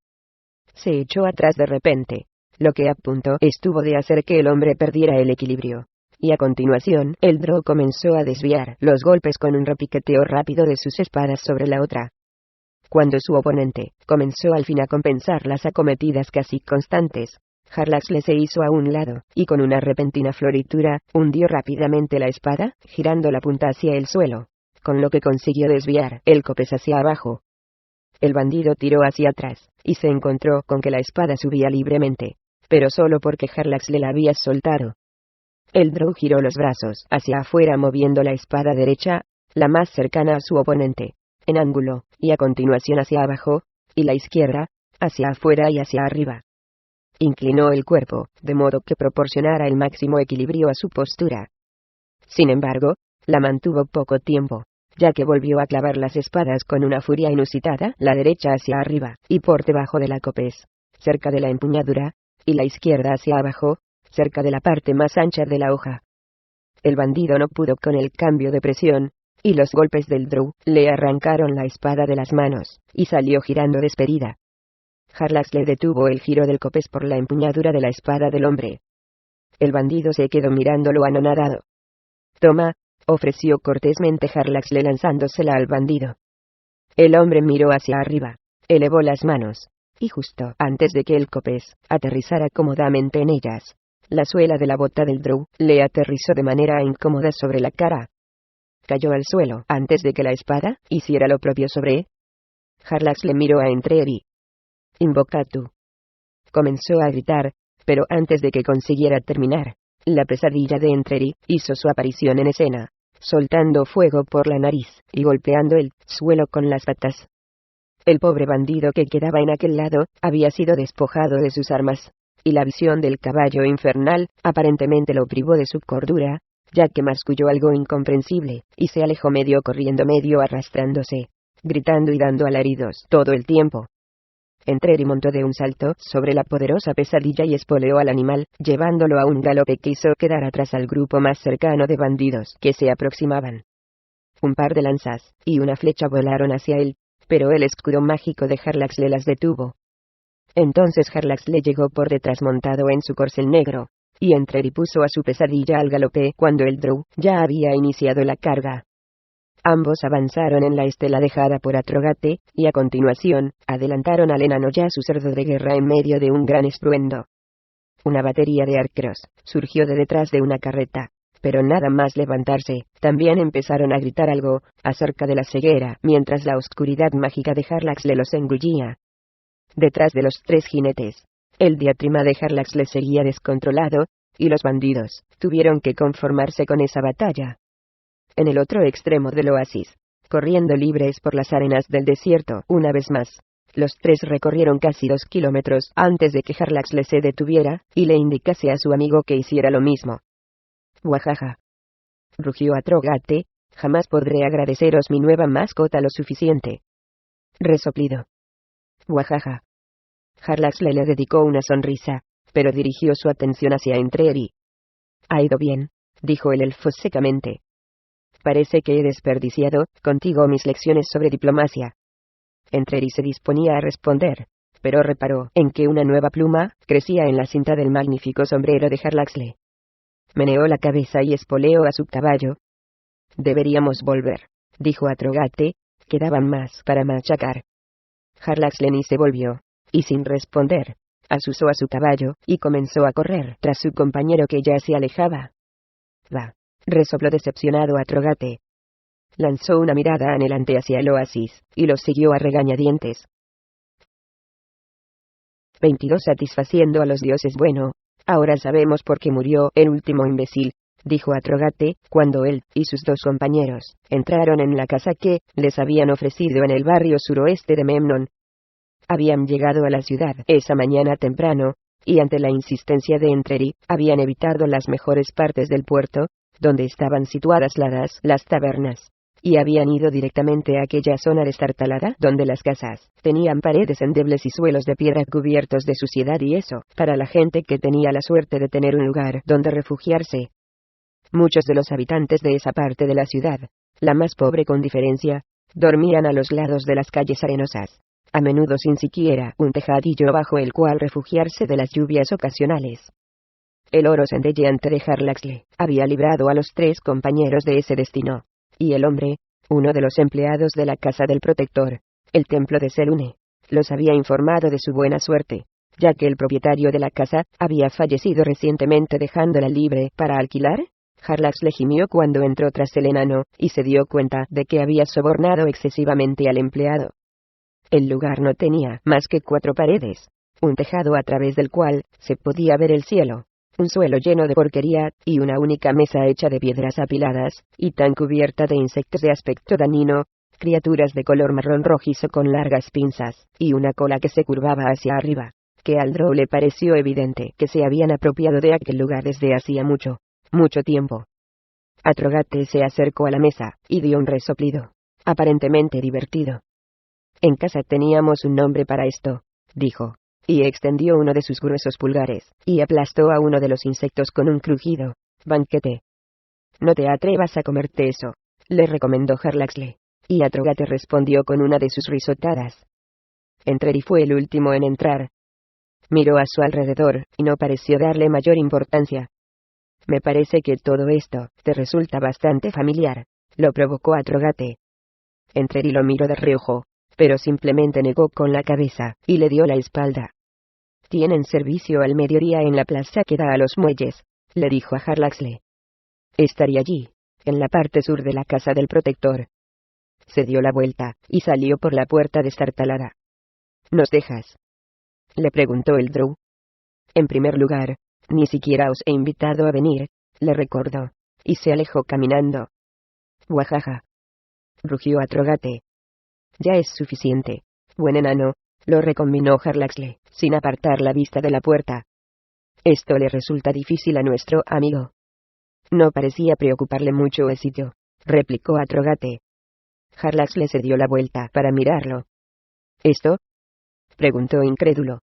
Se echó atrás de repente, lo que a punto estuvo de hacer que el hombre perdiera el equilibrio. Y a continuación, el drow comenzó a desviar los golpes con un repiqueteo rápido de sus espadas sobre la otra. Cuando su oponente comenzó al fin a compensar las acometidas casi constantes, Jarlaxle se hizo a un lado, y con una repentina floritura, hundió rápidamente la espada, girando la punta hacia el suelo, con lo que consiguió desviar el copes hacia abajo. El bandido tiró hacia atrás, y se encontró con que la espada subía libremente, pero solo porque Jarlaxle la había soltado. El drow giró los brazos hacia afuera moviendo la espada derecha, la más cercana a su oponente, en ángulo, y a continuación hacia abajo, y la izquierda, hacia afuera y hacia arriba. Inclinó el cuerpo, de modo que proporcionara el máximo equilibrio a su postura. Sin embargo, la mantuvo poco tiempo, ya que volvió a clavar las espadas con una furia inusitada, la derecha hacia arriba, y por debajo de la copes, cerca de la empuñadura, y la izquierda hacia abajo, cerca de la parte más ancha de la hoja. El bandido no pudo con el cambio de presión, y los golpes del Drow le arrancaron la espada de las manos, y salió girando despedida. Jarlax le detuvo el giro del copés por la empuñadura de la espada del hombre. El bandido se quedó mirándolo anonadado. «Toma», ofreció cortésmente Jarlaxle lanzándosela al bandido. El hombre miró hacia arriba, elevó las manos, y justo antes de que el copés aterrizara cómodamente en ellas, la suela de la bota del Drow le aterrizó de manera incómoda sobre la cara. Cayó al suelo antes de que la espada hiciera lo propio sobre él. Jarlax le miró a Entreri. «Invoca tú». Comenzó a gritar, pero antes de que consiguiera terminar, la pesadilla de Entreri hizo su aparición en escena, soltando fuego por la nariz y golpeando el suelo con las patas. El pobre bandido que quedaba en aquel lado había sido despojado de sus armas, y la visión del caballo infernal aparentemente lo privó de su cordura, ya que masculló algo incomprensible, y se alejó medio corriendo medio arrastrándose, gritando y dando alaridos todo el tiempo. Entreri montó de un salto sobre la poderosa pesadilla y espoleó al animal, llevándolo a un galope que hizo quedar atrás al grupo más cercano de bandidos que se aproximaban. Un par de lanzas y una flecha volaron hacia él, pero el escudo mágico de Jarlax le las detuvo. Entonces Jarlax le llegó por detrás montado en su corcel negro, y Entreri puso a su pesadilla al galope cuando el Drow ya había iniciado la carga. Ambos avanzaron en la estela dejada por Atrogate, y a continuación, adelantaron al enano ya su cerdo de guerra en medio de un gran estruendo. Una batería de arqueros surgió de detrás de una carreta, pero nada más levantarse, también empezaron a gritar algo acerca de la ceguera, mientras la oscuridad mágica de Jarlax le los engullía. Detrás de los tres jinetes, el diatrima de Jarlax le seguía descontrolado, y los bandidos tuvieron que conformarse con esa batalla. En el otro extremo del oasis, corriendo libres por las arenas del desierto, una vez más, los tres recorrieron casi 2 kilómetros antes de que Jarlax le se detuviera, y le indicase a su amigo que hiciera lo mismo. «Guajaja», rugió Atrogate, «jamás podré agradeceros mi nueva mascota lo suficiente». Resoplido. «Guajaja». Jarlax le dedicó una sonrisa, pero dirigió su atención hacia Entreri. «Ha ido bien», dijo el elfo secamente. «Parece que he desperdiciado contigo mis lecciones sobre diplomacia». Entreri se disponía a responder, pero reparó en que una nueva pluma crecía en la cinta del magnífico sombrero de Jarlaxle. Meneó la cabeza y espoleó a su caballo. «Deberíamos volver», dijo Atrogate, «quedaban más para machacar». Jarlaxle ni se volvió, y sin responder, asusó a su caballo y comenzó a correr tras su compañero que ya se alejaba. «Va», resopló decepcionado Atrogate. Lanzó una mirada anhelante hacia el oasis, y lo siguió a regañadientes. 22 Satisfaciendo a los dioses. Bueno, ahora sabemos por qué murió el último imbécil, dijo Atrogate, cuando él y sus dos compañeros entraron en la casa que les habían ofrecido en el barrio suroeste de Memnon. Habían llegado a la ciudad esa mañana temprano, y ante la insistencia de Entreri, habían evitado las mejores partes del puerto, donde estaban situadas las tabernas, y habían ido directamente a aquella zona destartalada donde las casas tenían paredes endebles y suelos de piedra cubiertos de suciedad, y eso, para la gente que tenía la suerte de tener un lugar donde refugiarse. Muchos de los habitantes de esa parte de la ciudad, la más pobre con diferencia, dormían a los lados de las calles arenosas, a menudo sin siquiera un tejadillo bajo el cual refugiarse de las lluvias ocasionales. El oro centelleante de Jarlaxle había librado a los tres compañeros de ese destino, y el hombre, uno de los empleados de la casa del protector, el templo de Selune, los había informado de su buena suerte, ya que el propietario de la casa había fallecido recientemente dejándola libre para alquilar. Jarlaxle gimió cuando entró tras el enano, y se dio cuenta de que había sobornado excesivamente al empleado. El lugar no tenía más que 4 paredes, un tejado a través del cual se podía ver el cielo, un suelo lleno de porquería, y una única mesa hecha de piedras apiladas, y tan cubierta de insectos de aspecto dañino, criaturas de color marrón rojizo con largas pinzas, y una cola que se curvaba hacia arriba, que al Drow le pareció evidente que se habían apropiado de aquel lugar desde hacía mucho tiempo. Atrogate se acercó a la mesa, y dio un resoplido, aparentemente divertido. «En casa teníamos un nombre para esto», dijo, y extendió uno de sus gruesos pulgares, y aplastó a uno de los insectos con un crujido. «Banquete». «No te atrevas a comerte eso», le recomendó Harlaxle, y Atrogate respondió con una de sus risotadas. Entreri fue el último en entrar. Miró a su alrededor, y no pareció darle mayor importancia. Me parece que todo esto te resulta bastante familiar, lo provocó Atrogate. Entreri lo miró de reojo, pero simplemente negó con la cabeza, y le dio la espalda. Tienen servicio al mediodía en la plaza que da a los muelles, le dijo a Harlaxle. Estaría allí, en la parte sur de la casa del protector. Se dio la vuelta, y salió por la puerta destartalada. ¿Nos dejas?, le preguntó el Drow. En primer lugar, ni siquiera os he invitado a venir, le recordó, y se alejó caminando. Guajaja, rugió Atrogate. Ya es suficiente, buen enano, lo reconminó Harlaxle, sin apartar la vista de la puerta. Esto le resulta difícil a nuestro amigo. No parecía preocuparle mucho el sitio, replicó Atrogate. Harlaxle se dio la vuelta para mirarlo. ¿Esto?, preguntó incrédulo.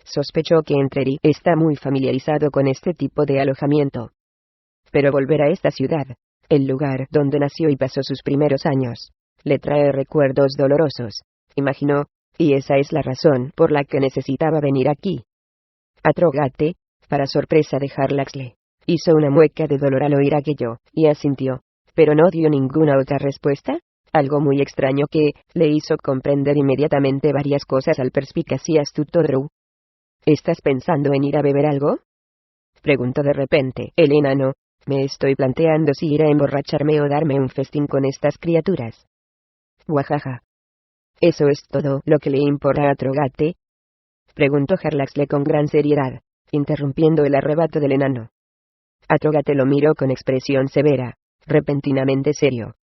Sospechó que Entreri está muy familiarizado con este tipo de alojamiento. Pero volver a esta ciudad, el lugar donde nació y pasó sus primeros años, le trae recuerdos dolorosos, imaginó, y esa es la razón por la que necesitaba venir aquí. Atrogate, para sorpresa de Harlaxle, hizo una mueca de dolor al oír aquello, y asintió, pero no dio ninguna otra respuesta, algo muy extraño que le hizo comprender inmediatamente varias cosas al perspicaz y astuto Drow. ¿Estás pensando en ir a beber algo?, preguntó de repente el enano. Me estoy planteando si ir a emborracharme o darme un festín con estas criaturas. Guajaja. ¿Eso es todo lo que le importa a Atrogate?, preguntó Harlaxle con gran seriedad, interrumpiendo el arrebato del enano. Atrogate lo miró con expresión severa, repentinamente serio.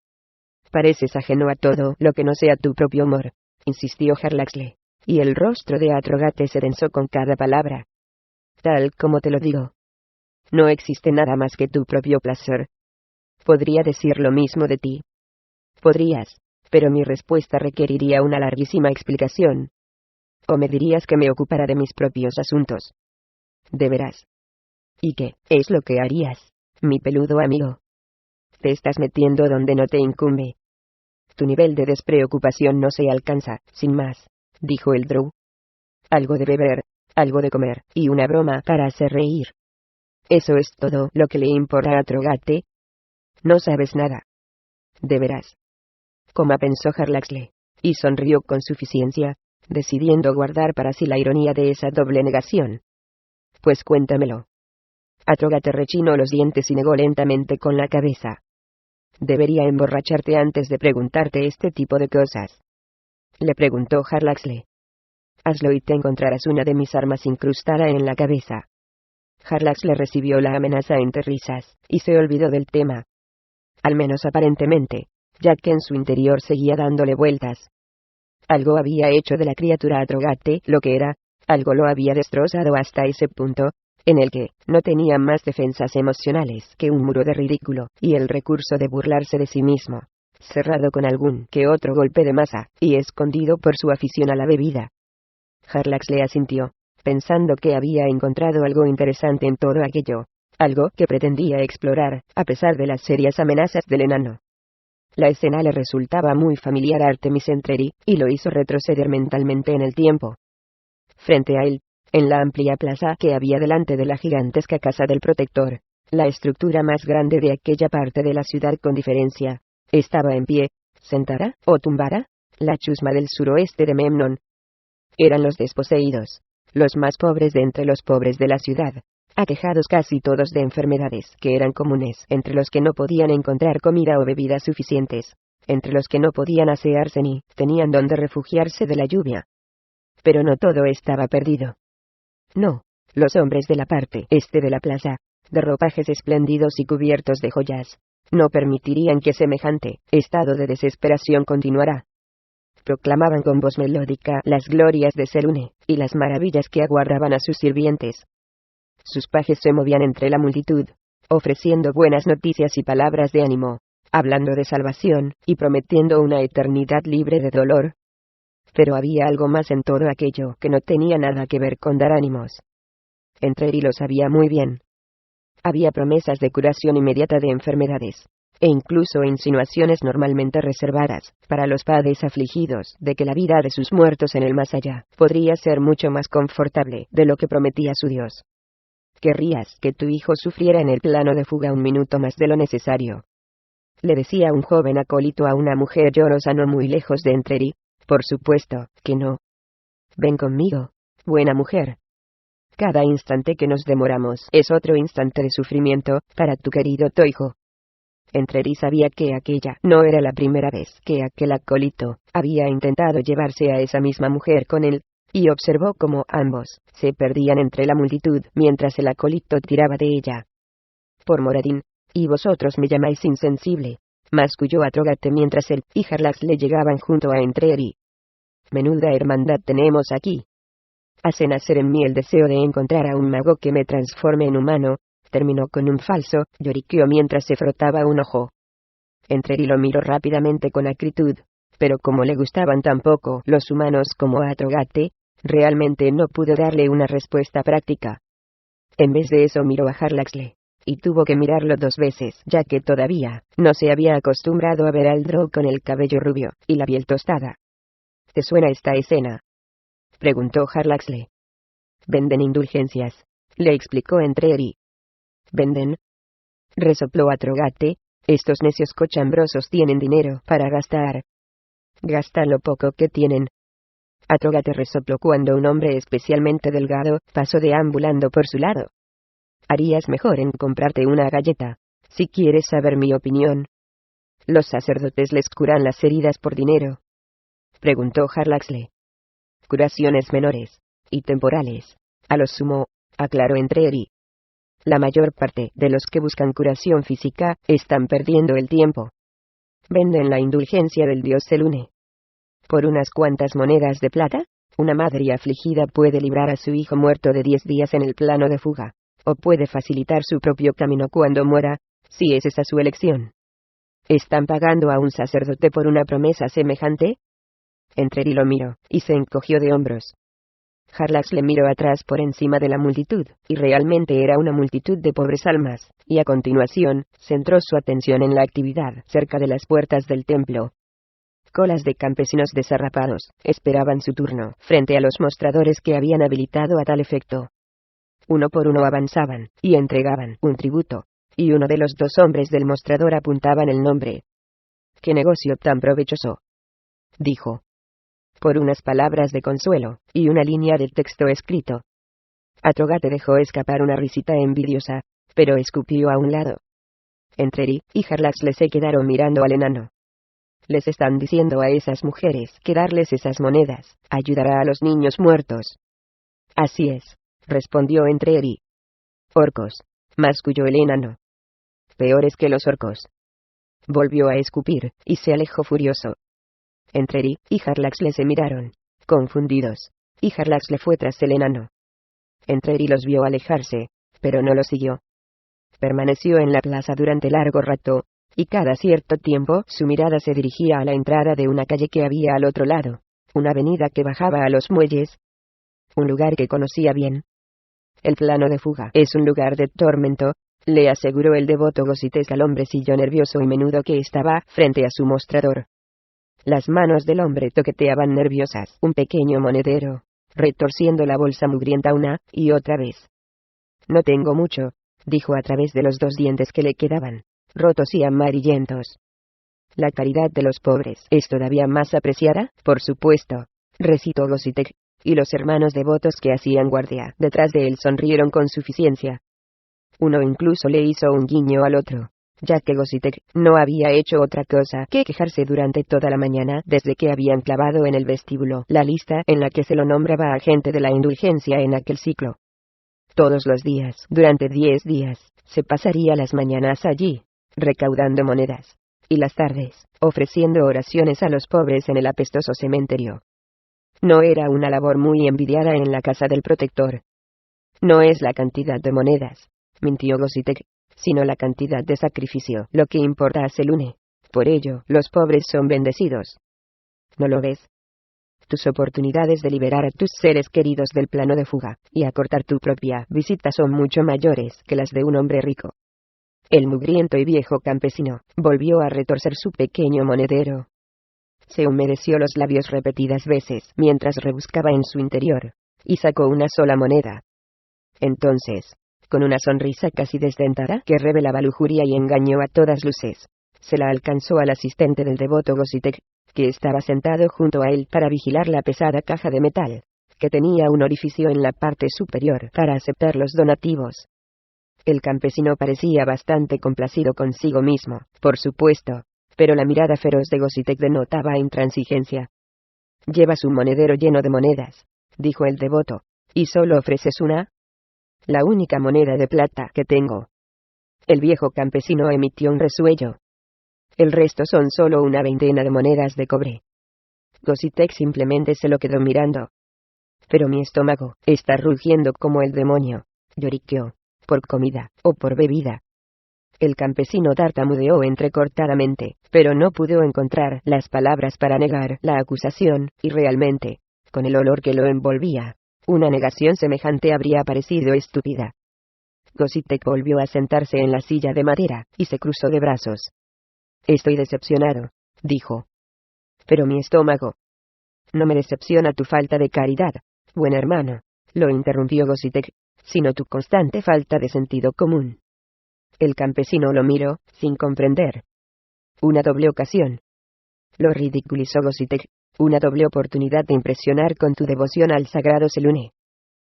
Pareces ajeno a todo lo que no sea tu propio humor, insistió Harlaxle, y el rostro de Atrogate se tensó con cada palabra. Tal como te lo digo. No existe nada más que tu propio placer. Podría decir lo mismo de ti. Podrías, pero mi respuesta requeriría una larguísima explicación. O me dirías que me ocupara de mis propios asuntos. ¿De veras? ¿Y qué es lo que harías, mi peludo amigo? Te estás metiendo donde no te incumbe. Tu nivel de despreocupación no se alcanza, sin más, dijo el Drow. Algo de beber, algo de comer, y una broma para hacer reír. ¿Eso es todo lo que le importa a Atrogate? No sabes nada. ¿De veras? Coma, pensó Harlaxle, y sonrió con suficiencia, decidiendo guardar para sí la ironía de esa doble negación. Pues cuéntamelo. Atrogate rechinó los dientes y negó lentamente con la cabeza. Debería emborracharte antes de preguntarte este tipo de cosas, le preguntó Harlaxle. Hazlo y te encontrarás una de mis armas incrustada en la cabeza. Harlaxle recibió la amenaza entre risas, y se olvidó del tema. Al menos aparentemente, ya que en su interior seguía dándole vueltas. Algo había hecho de la criatura Atrogate lo que era, algo lo había destrozado hasta ese punto, en el que no tenía más defensas emocionales que un muro de ridículo, y el recurso de burlarse de sí mismo, cerrado con algún que otro golpe de masa, y escondido por su afición a la bebida. Harlaxle asintió, pensando que había encontrado algo interesante en todo aquello, algo que pretendía explorar, a pesar de las serias amenazas del enano. La escena le resultaba muy familiar a Artemis Entreri, y lo hizo retroceder mentalmente en el tiempo. Frente a él, en la amplia plaza que había delante de la gigantesca casa del protector, la estructura más grande de aquella parte de la ciudad con diferencia, estaba en pie, sentada, o tumbada, la chusma del suroeste de Memnon. Eran los desposeídos, los más pobres de entre los pobres de la ciudad, aquejados casi todos de enfermedades que eran comunes entre los que no podían encontrar comida o bebidas suficientes, entre los que no podían asearse ni tenían donde refugiarse de la lluvia. Pero no todo estaba perdido. No, los hombres de la parte este de la plaza, de ropajes espléndidos y cubiertos de joyas, no permitirían que semejante estado de desesperación continuara. Proclamaban con voz melódica las glorias de Selune, y las maravillas que aguardaban a sus sirvientes. Sus pajes se movían entre la multitud, ofreciendo buenas noticias y palabras de ánimo, hablando de salvación, y prometiendo una eternidad libre de dolor. Pero había algo más en todo aquello que no tenía nada que ver con dar ánimos. Entreri lo sabía muy bien. Había promesas de curación inmediata de enfermedades, e incluso insinuaciones normalmente reservadas para los padres afligidos de que la vida de sus muertos en el más allá podría ser mucho más confortable de lo que prometía su Dios. ¿Querrías que tu hijo sufriera en el plano de fuga un minuto más de lo necesario? Le decía un joven acólito a una mujer llorosa no muy lejos de Entreri. Por supuesto que no. Ven conmigo, buena mujer. Cada instante que nos demoramos es otro instante de sufrimiento para tu querido Toijo. Entreri sabía que aquella no era la primera vez que aquel acólito había intentado llevarse a esa misma mujer con él, y observó cómo ambos se perdían entre la multitud mientras el acólito tiraba de ella. Por Moradin, y vosotros me llamáis insensible, masculló Atrogate mientras él y Jarlax le llegaban junto a Entreri. Menuda hermandad tenemos aquí. Hace nacer en mí el deseo de encontrar a un mago que me transforme en humano, terminó con un falso lloriqueo mientras se frotaba un ojo. Entreri lo miró rápidamente con acritud, pero como le gustaban tan poco los humanos como a Atrogate, realmente no pudo darle una respuesta práctica. En vez de eso miró a Jarlaxle, y tuvo que mirarlo 2 veces, ya que todavía no se había acostumbrado a ver al Drow con el cabello rubio y la piel tostada. ¿Te suena esta escena?, preguntó Jarlaxle. Venden indulgencias, le explicó Entreri. ¿Venden?, resopló Atrogate. Estos necios cochambrosos tienen dinero para gastar. Gastan lo poco que tienen. Atrogate resopló cuando un hombre especialmente delgado pasó deambulando por su lado. Harías mejor en comprarte una galleta, si quieres saber mi opinión. ¿Los sacerdotes les curan las heridas por dinero?, preguntó Jarlaxle. Curaciones menores y temporales, a lo sumo, aclaró Entreri. La mayor parte de los que buscan curación física están perdiendo el tiempo. Venden la indulgencia del dios Selune. Por unas cuantas monedas de plata, una madre afligida puede librar a su hijo muerto de 10 días en el plano de fuga, o puede facilitar su propio camino cuando muera, si es esa su elección. ¿Están pagando a un sacerdote por una promesa semejante? Entreri lo miró, y se encogió de hombros. Jarlax le miró atrás por encima de la multitud, y realmente era una multitud de pobres almas, y a continuación, centró su atención en la actividad cerca de las puertas del templo. Colas de campesinos desarrapados esperaban su turno frente a los mostradores que habían habilitado a tal efecto. Uno por uno avanzaban, y entregaban un tributo, y uno de los 2 hombres del mostrador apuntaban el nombre. «¡Qué negocio tan provechoso!», dijo. Por unas palabras de consuelo, y una línea de texto escrito. Atrogate dejó escapar una risita envidiosa, pero escupió a un lado. Entreri y Jarlaxle se quedaron mirando al enano. Les están diciendo a esas mujeres que darles esas monedas ayudará a los niños muertos. Así es, respondió Entreri. Orcos, masculló el enano. Peores que los orcos. Volvió a escupir, y se alejó furioso. Entreri y Jarlaxle se miraron, confundidos, y Jarlaxle fue tras el enano. Entreri los vio alejarse, pero no los siguió. Permaneció en la plaza durante largo rato, y cada cierto tiempo su mirada se dirigía a la entrada de una calle que había al otro lado, una avenida que bajaba a los muelles. Un lugar que conocía bien. El plano de fuga es un lugar de tormento, le aseguró el devoto Gosites al hombrecillo nervioso y menudo que estaba frente a su mostrador. Las manos del hombre toqueteaban nerviosas un pequeño monedero, retorciendo la bolsa mugrienta una y otra vez. No tengo mucho, dijo a través de los 2 dientes que le quedaban, rotos y amarillentos. La caridad de los pobres es todavía más apreciada, por supuesto, recitó Gositek, y los hermanos devotos que hacían guardia detrás de él sonrieron con suficiencia. Uno incluso le hizo un guiño al otro, ya que Gositek no había hecho otra cosa que quejarse durante toda la mañana desde que habían clavado en el vestíbulo la lista en la que se lo nombraba agente de la indulgencia en aquel ciclo. Todos los días, durante 10 días, se pasaría las mañanas allí, recaudando monedas, y las tardes, ofreciendo oraciones a los pobres en el apestoso cementerio. No era una labor muy envidiada en la casa del protector. No es la cantidad de monedas, mintió Gositek, sino la cantidad de sacrificio lo que importa a Selune. Por ello, los pobres son bendecidos. ¿No lo ves? Tus oportunidades de liberar a tus seres queridos del plano de fuga y acortar tu propia visita son mucho mayores que las de un hombre rico. El mugriento y viejo campesino volvió a retorcer su pequeño monedero. Se humedeció los labios repetidas veces mientras rebuscaba en su interior, y sacó una sola moneda. Entonces, con una sonrisa casi desdentada que revelaba lujuria y engaño a todas luces, se la alcanzó al asistente del devoto Gositek, que estaba sentado junto a él para vigilar la pesada caja de metal, que tenía un orificio en la parte superior para aceptar los donativos. El campesino parecía bastante complacido consigo mismo, por supuesto, pero la mirada feroz de Gositek denotaba intransigencia. «Lleva su monedero lleno de monedas», dijo el devoto, «¿y solo ofreces una?» «La única moneda de plata que tengo». El viejo campesino emitió un resuello. «El resto son solo una veintena de monedas de cobre». Gositek simplemente se lo quedó mirando. «Pero mi estómago está rugiendo como el demonio», lloriqueó. «¿Por comida o por bebida?» El campesino tartamudeó entrecortadamente, pero no pudo encontrar las palabras para negar la acusación, y realmente, con el olor que lo envolvía, una negación semejante habría parecido estúpida. Gositek volvió a sentarse en la silla de madera, y se cruzó de brazos. «Estoy decepcionado», dijo. «Pero mi estómago». «No me decepciona tu falta de caridad, buen hermano», lo interrumpió Gositek, «sino tu constante falta de sentido común». El campesino lo miró, sin comprender. «Una doble ocasión», lo ridiculizó Gositek, «una doble oportunidad de impresionar con tu devoción al sagrado Selune.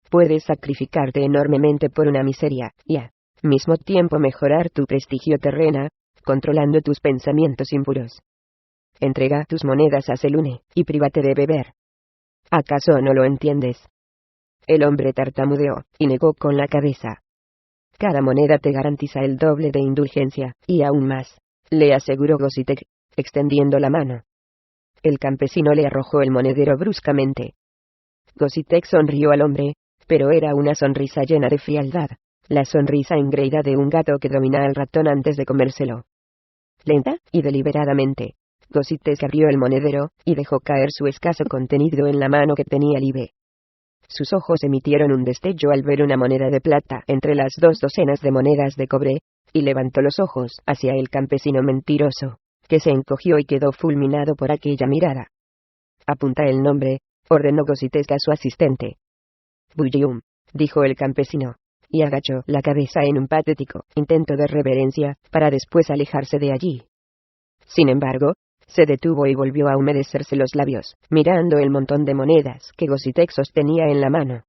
Puedes sacrificarte enormemente por una miseria, y al mismo tiempo mejorar tu prestigio terrena, controlando tus pensamientos impuros. Entrega tus monedas a Selune, y prívate de beber. ¿Acaso no lo entiendes?» El hombre tartamudeó, y negó con la cabeza. «Cada moneda te garantiza el doble de indulgencia, y aún más», le aseguró Gositek, extendiendo la mano. El campesino le arrojó el monedero bruscamente. Gositek sonrió al hombre, pero era una sonrisa llena de frialdad, la sonrisa engreída de un gato que domina al ratón antes de comérselo. Lenta y deliberadamente, Gositek abrió el monedero, y dejó caer su escaso contenido en la mano que tenía libre. Sus ojos emitieron un destello al ver una moneda de plata entre las 2 docenas de monedas de cobre, y levantó los ojos hacia el campesino mentiroso, que se encogió y quedó fulminado por aquella mirada. «Apunta el nombre», ordenó Gositek a su asistente. «Bullum», dijo el campesino, y agachó la cabeza en un patético intento de reverencia, para después alejarse de allí. Sin embargo, se detuvo y volvió a humedecerse los labios, mirando el montón de monedas que Gositek sostenía en la mano.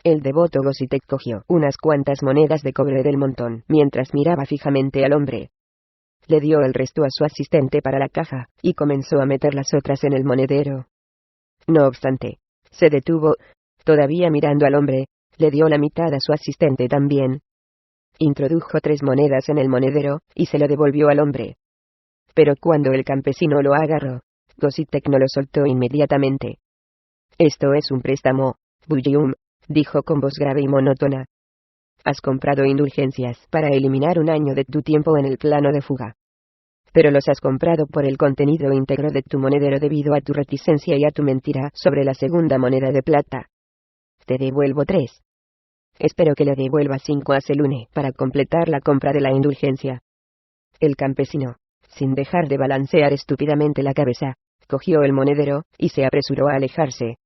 El devoto Gositek cogió unas cuantas monedas de cobre del montón, mientras miraba fijamente al hombre. Le dio el resto a su asistente para la caja, y comenzó a meter las otras en el monedero. No obstante, se detuvo, todavía mirando al hombre, le dio la mitad a su asistente también. Introdujo 3 monedas en el monedero, y se lo devolvió al hombre. Pero cuando el campesino lo agarró, Gositek no lo soltó inmediatamente. «Esto es un préstamo, Bullum», dijo con voz grave y monótona. «Has comprado indulgencias para eliminar un año de tu tiempo en el plano de fuga. Pero los has comprado por el contenido íntegro de tu monedero debido a tu reticencia y a tu mentira sobre la segunda moneda de plata. Te devuelvo 3. Espero que le devuelvas 5 a Selune para completar la compra de la indulgencia». El campesino, sin dejar de balancear estúpidamente la cabeza, cogió el monedero, y se apresuró a alejarse.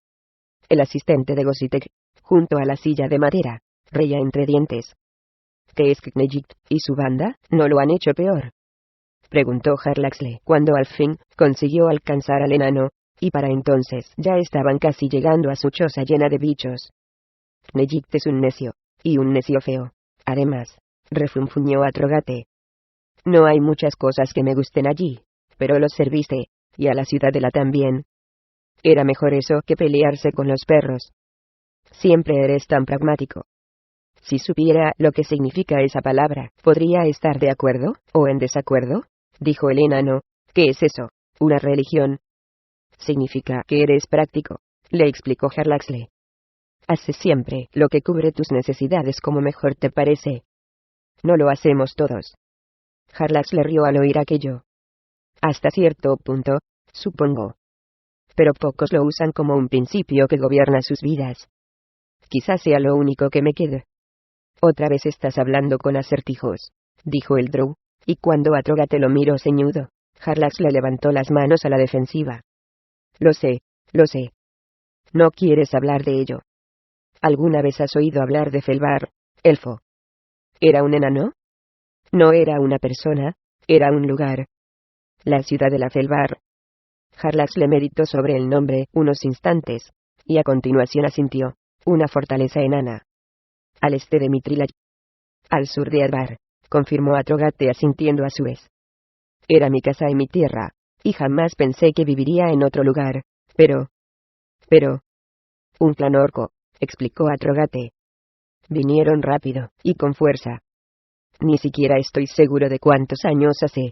El asistente de Gositek, junto a la silla de madera, reía entre dientes. ¿Qué es Knejik y su banda? ¿No lo han hecho peor?, preguntó Harlaxle, cuando al fin consiguió alcanzar al enano, y para entonces ya estaban casi llegando a su choza llena de bichos. «Knejik es un necio, y un necio feo. Además», refunfuñó Atrogate. «No hay muchas cosas que me gusten allí, pero los serviste, y a la ciudadela también. Era mejor eso que pelearse con los perros. Siempre eres tan pragmático». Si supiera lo que significa esa palabra, ¿podría estar de acuerdo, o en desacuerdo?, dijo el enano. «¿Qué es eso? ¿Una religión?» «Significa que eres práctico», le explicó Harlaxle. «Haces siempre lo que cubre tus necesidades como mejor te parece. No lo hacemos todos». Harlaxle rió al oír aquello. «Hasta cierto punto, supongo. Pero pocos lo usan como un principio que gobierna sus vidas. Quizás sea lo único que me quede». «Otra vez estás hablando con acertijos», dijo el Drow, y cuando Atrogate lo miró ceñudo, Jarlax le levantó las manos a la defensiva. Lo sé. No quieres hablar de ello. ¿Alguna vez has oído hablar de Felvar, elfo? ¿Era un enano? No era una persona, era un lugar. La ciudad de la Felvar. Jarlax le meditó sobre el nombre unos instantes, y a continuación asintió. Una fortaleza enana. Al este de Mithril. Al sur de Advar, confirmó Atrogate asintiendo a su vez. Era mi casa y mi tierra, y jamás pensé que viviría en otro lugar, pero... Un clan orco, explicó Atrogate. Vinieron rápido, y con fuerza. Ni siquiera estoy seguro de cuántos años hace.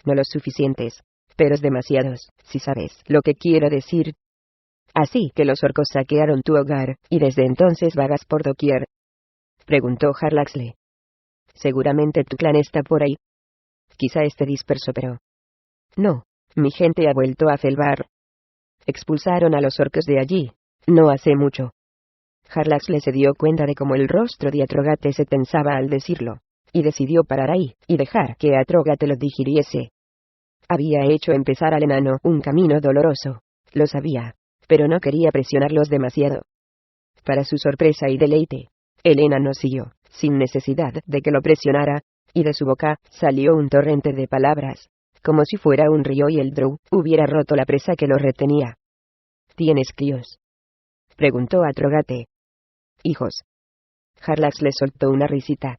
No los suficientes, pero demasiados, si sabes lo que quiero decir. Así que los orcos saquearon tu hogar, y desde entonces vagas por doquier. Preguntó Jarlaxle. Seguramente tu clan está por ahí. Quizá esté disperso, pero... No, mi gente ha vuelto a Felvar. Expulsaron a los orcos de allí, no hace mucho. Jarlaxle se dio cuenta de cómo el rostro de Atrogate se tensaba al decirlo, y decidió parar ahí, y dejar que Atrogate lo digiriese. Había hecho empezar al enano un camino doloroso, lo sabía, pero no quería presionarlos demasiado. Para su sorpresa y deleite, el enano siguió, sin necesidad de que lo presionara, y de su boca salió un torrente de palabras, como si fuera un río y el Drow hubiera roto la presa que lo retenía. ¿Tienes críos?, preguntó Atrogate. ¿Hijos? Jarlax le soltó una risita.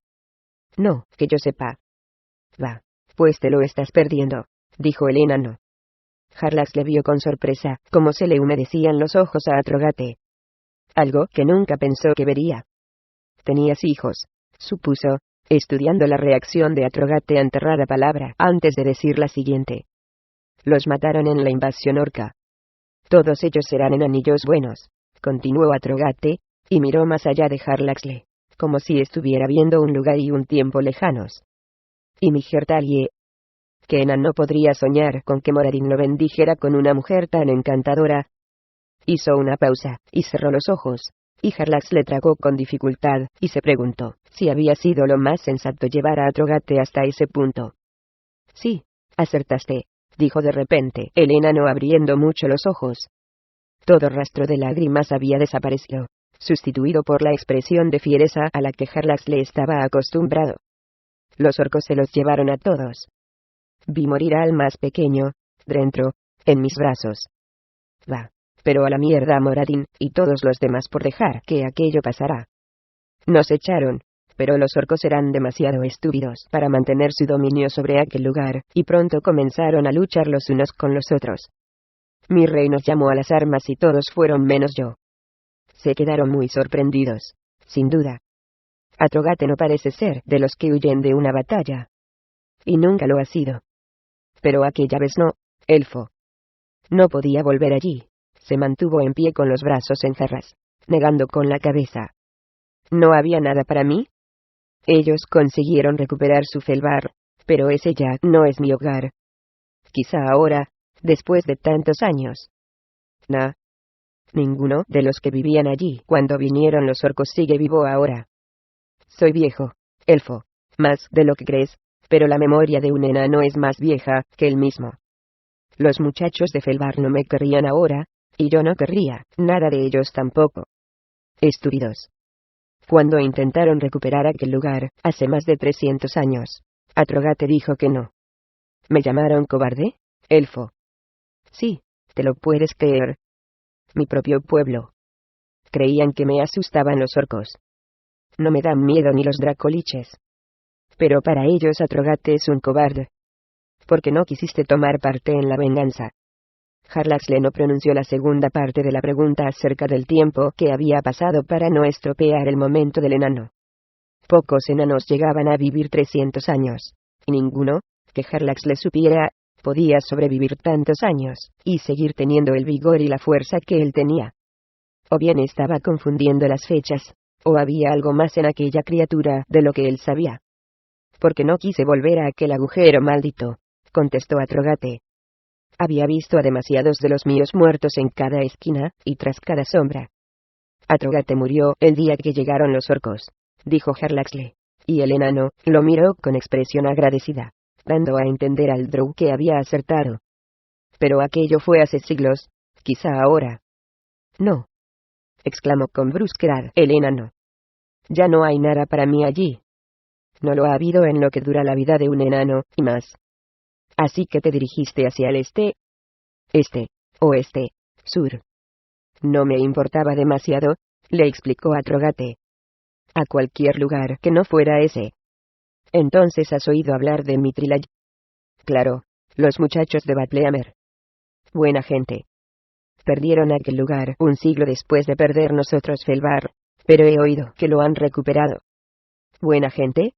No, que yo sepa. Va, pues te lo estás perdiendo, dijo el enano. Jarlax le vio con sorpresa, como se le humedecían los ojos a Atrogate. Algo que nunca pensó que vería. Tenías hijos, supuso, estudiando la reacción de Atrogate ante rara palabra, antes de decir la siguiente. Los mataron en la invasión orca. Todos ellos serán enanillos buenos, continuó Atrogate, y miró más allá de Jarlaxle, como si estuviera viendo un lugar y un tiempo lejanos. Y mi Talie. ¿Qué enano podría soñar con que Moradin lo bendijera con una mujer tan encantadora? Hizo una pausa, y cerró los ojos, y Jarlax le tragó con dificultad, y se preguntó si había sido lo más sensato llevar a Atrogate hasta ese punto. Sí, acertaste, dijo de repente el enano abriendo mucho los ojos. Todo rastro de lágrimas había desaparecido, sustituido por la expresión de fiereza a la que Jarlax le estaba acostumbrado. Los orcos se los llevaron a todos. Vi morir al más pequeño, dentro, en mis brazos. Va, pero a la mierda Moradin, y todos los demás por dejar que aquello pasara. Nos echaron, pero los orcos eran demasiado estúpidos para mantener su dominio sobre aquel lugar, y pronto comenzaron a luchar los unos con los otros. Mi rey nos llamó a las armas y todos fueron menos yo. Se quedaron muy sorprendidos, sin duda. Atrogate no parece ser de los que huyen de una batalla. Y nunca lo ha sido. Pero aquella vez no, elfo. No podía volver allí. Se mantuvo en pie con los brazos en jarras, negando con la cabeza. ¿No había nada para mí? Ellos consiguieron recuperar su Felvar, pero ese ya no es mi hogar. Quizá ahora, después de tantos años. Ninguno de los que vivían allí cuando vinieron los orcos sigue vivo ahora. Soy viejo, elfo, más de lo que crees, pero la memoria de un enano es más vieja que él mismo. Los muchachos de Felvar no me querrían ahora, y yo no querría nada de ellos tampoco. Estúpidos. Cuando intentaron recuperar aquel lugar, hace más de 300 años, Atrogate dijo que no. ¿Me llamaron cobarde, elfo? Sí, te lo puedes creer. Mi propio pueblo. Creían que me asustaban los orcos. No me dan miedo ni los dracoliches. Pero para ellos Atrogate es un cobarde. Porque no quisiste tomar parte en la venganza. Jarlaxle no pronunció la segunda parte de la pregunta acerca del tiempo que había pasado para no estropear el momento del enano. Pocos enanos llegaban a vivir 300 años, y ninguno, que Jarlaxle supiera, podía sobrevivir tantos años, y seguir teniendo el vigor y la fuerza que él tenía. O bien estaba confundiendo las fechas, o había algo más en aquella criatura de lo que él sabía. Porque no quise volver a aquel agujero maldito, contestó Atrogate. Había visto a demasiados de los míos muertos en cada esquina, y tras cada sombra. Atrogate murió el día que llegaron los orcos, dijo Jarlaxle, y el enano lo miró con expresión agradecida, dando a entender al drow que había acertado. Pero aquello fue hace siglos, quizá ahora. No, exclamó con brusquedad el enano. Ya no hay nada para mí allí. No lo ha habido en lo que dura la vida de un enano, y más. Así que te dirigiste hacia el este, oeste, sur. No me importaba demasiado, le explicó a Trogate. A cualquier lugar que no fuera ese. Entonces has oído hablar de Mithril. Claro, los muchachos de Batleamer. Buena gente. Perdieron aquel lugar un siglo después de perder nosotros Felvar, pero he oído que lo han recuperado. ¿Buena gente?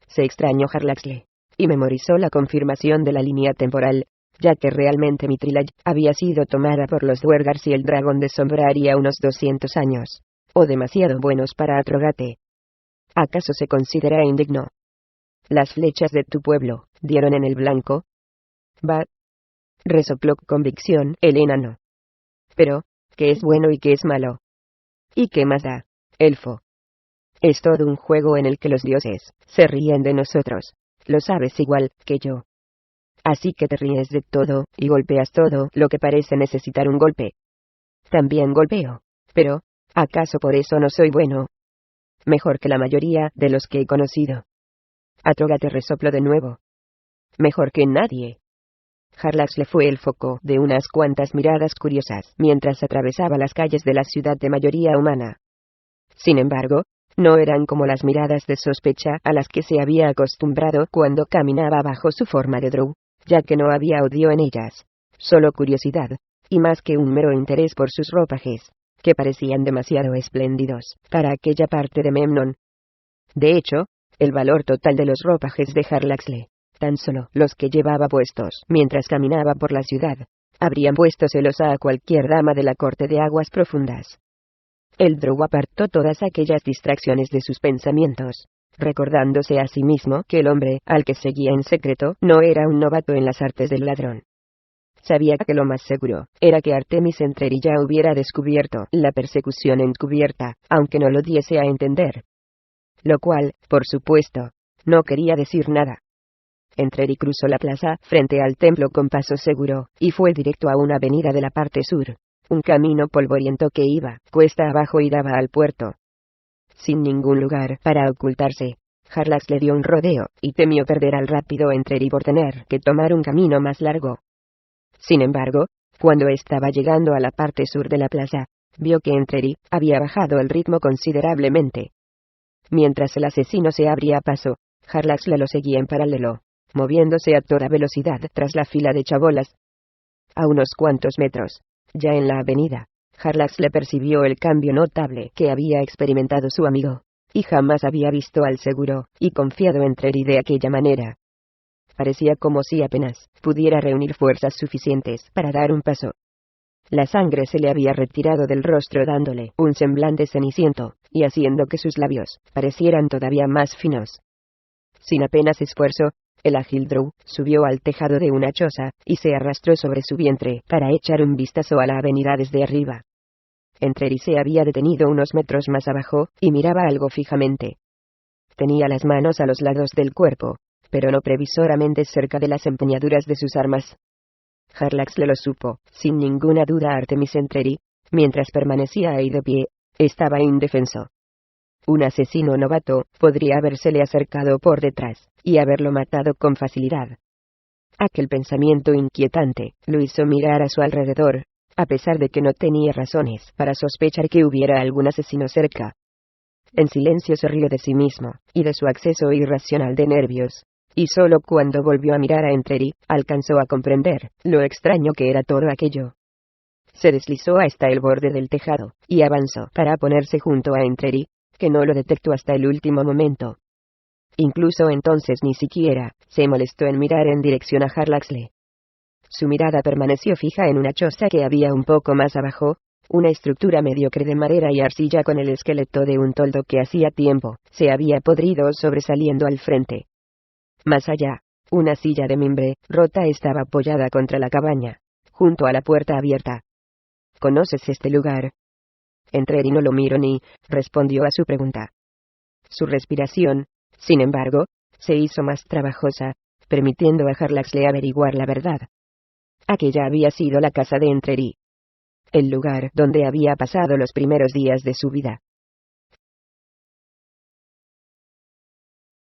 Se extrañó Harlaxle, y memorizó la confirmación de la línea temporal, ya que realmente Mithril había sido tomada por los Duergars y el dragón de sombra haría unos 200 años, o demasiado buenos para Atrogate. ¿Acaso se considera indigno? Las flechas de tu pueblo dieron en el blanco. Va. Resopló con convicción el enano. Pero, ¿qué es bueno y qué es malo? ¿Y qué más da, elfo? Es todo un juego en el que los dioses se ríen de nosotros. Lo sabes igual que yo. Así que te ríes de todo, y golpeas todo lo que parece necesitar un golpe. También golpeo. Pero, ¿acaso por eso no soy bueno? Mejor que la mayoría de los que he conocido. Atrogate resopló de nuevo. Mejor que nadie. Harlaxle fue el foco de unas cuantas miradas curiosas mientras atravesaba las calles de la ciudad de mayoría humana. Sin embargo, no eran como las miradas de sospecha a las que se había acostumbrado cuando caminaba bajo su forma de drow, ya que no había odio en ellas, solo curiosidad, y más que un mero interés por sus ropajes, que parecían demasiado espléndidos para aquella parte de Memnon. De hecho, el valor total de los ropajes de Harlaxle, tan solo los que llevaba puestos mientras caminaba por la ciudad, habrían puesto celosa a cualquier dama de la corte de aguas profundas. El drow apartó todas aquellas distracciones de sus pensamientos, recordándose a sí mismo que el hombre al que seguía en secreto no era un novato en las artes del ladrón. Sabía que lo más seguro era que Artemis Entreri ya hubiera descubierto la persecución encubierta, aunque no lo diese a entender. Lo cual, por supuesto, no quería decir nada. Entreri cruzó la plaza frente al templo con paso seguro, y fue directo a una avenida de la parte sur. Un camino polvoriento que iba cuesta abajo y daba al puerto. Sin ningún lugar para ocultarse, Harlax le dio un rodeo, y temió perder al rápido Entreri por tener que tomar un camino más largo. Sin embargo, cuando estaba llegando a la parte sur de la plaza, vio que Entreri había bajado el ritmo considerablemente. Mientras el asesino se abría paso, Harlax lo seguía en paralelo, moviéndose a toda velocidad tras la fila de chabolas. A unos cuantos metros, ya en la avenida, Harlax le percibió el cambio notable que había experimentado su amigo, y jamás había visto al seguro y confiado Entreri de aquella manera. Parecía como si apenas pudiera reunir fuerzas suficientes para dar un paso. La sangre se le había retirado del rostro dándole un semblante ceniciento, y haciendo que sus labios parecieran todavía más finos. Sin apenas esfuerzo, el ágil drow subió al tejado de una choza, y se arrastró sobre su vientre para echar un vistazo a la avenida desde arriba. Entreri se había detenido unos metros más abajo, y miraba algo fijamente. Tenía las manos a los lados del cuerpo, pero no previsoramente cerca de las empuñaduras de sus armas. Harlax le lo supo, sin ninguna duda Artemis Entreri, mientras permanecía ahí de pie, estaba indefenso. Un asesino novato podría habérsele acercado por detrás, y haberlo matado con facilidad. Aquel pensamiento inquietante lo hizo mirar a su alrededor, a pesar de que no tenía razones para sospechar que hubiera algún asesino cerca. En silencio se rió de sí mismo, y de su acceso irracional de nervios. Y solo cuando volvió a mirar a Entreri, alcanzó a comprender lo extraño que era todo aquello. Se deslizó hasta el borde del tejado, y avanzó para ponerse junto a Entreri, que no lo detectó hasta el último momento. Incluso entonces ni siquiera se molestó en mirar en dirección a Harlaxle. Su mirada permaneció fija en una choza que había un poco más abajo, una estructura mediocre de madera y arcilla con el esqueleto de un toldo que hacía tiempo se había podrido sobresaliendo al frente. Más allá, una silla de mimbre rota estaba apoyada contra la cabaña, junto a la puerta abierta. ¿Conoces este lugar? Entreri no lo miró ni respondió a su pregunta. Su respiración Sin embargo, se hizo más trabajosa, permitiendo a Harlaxle averiguar la verdad. Aquella había sido la casa de Entreri, el lugar donde había pasado los primeros días de su vida.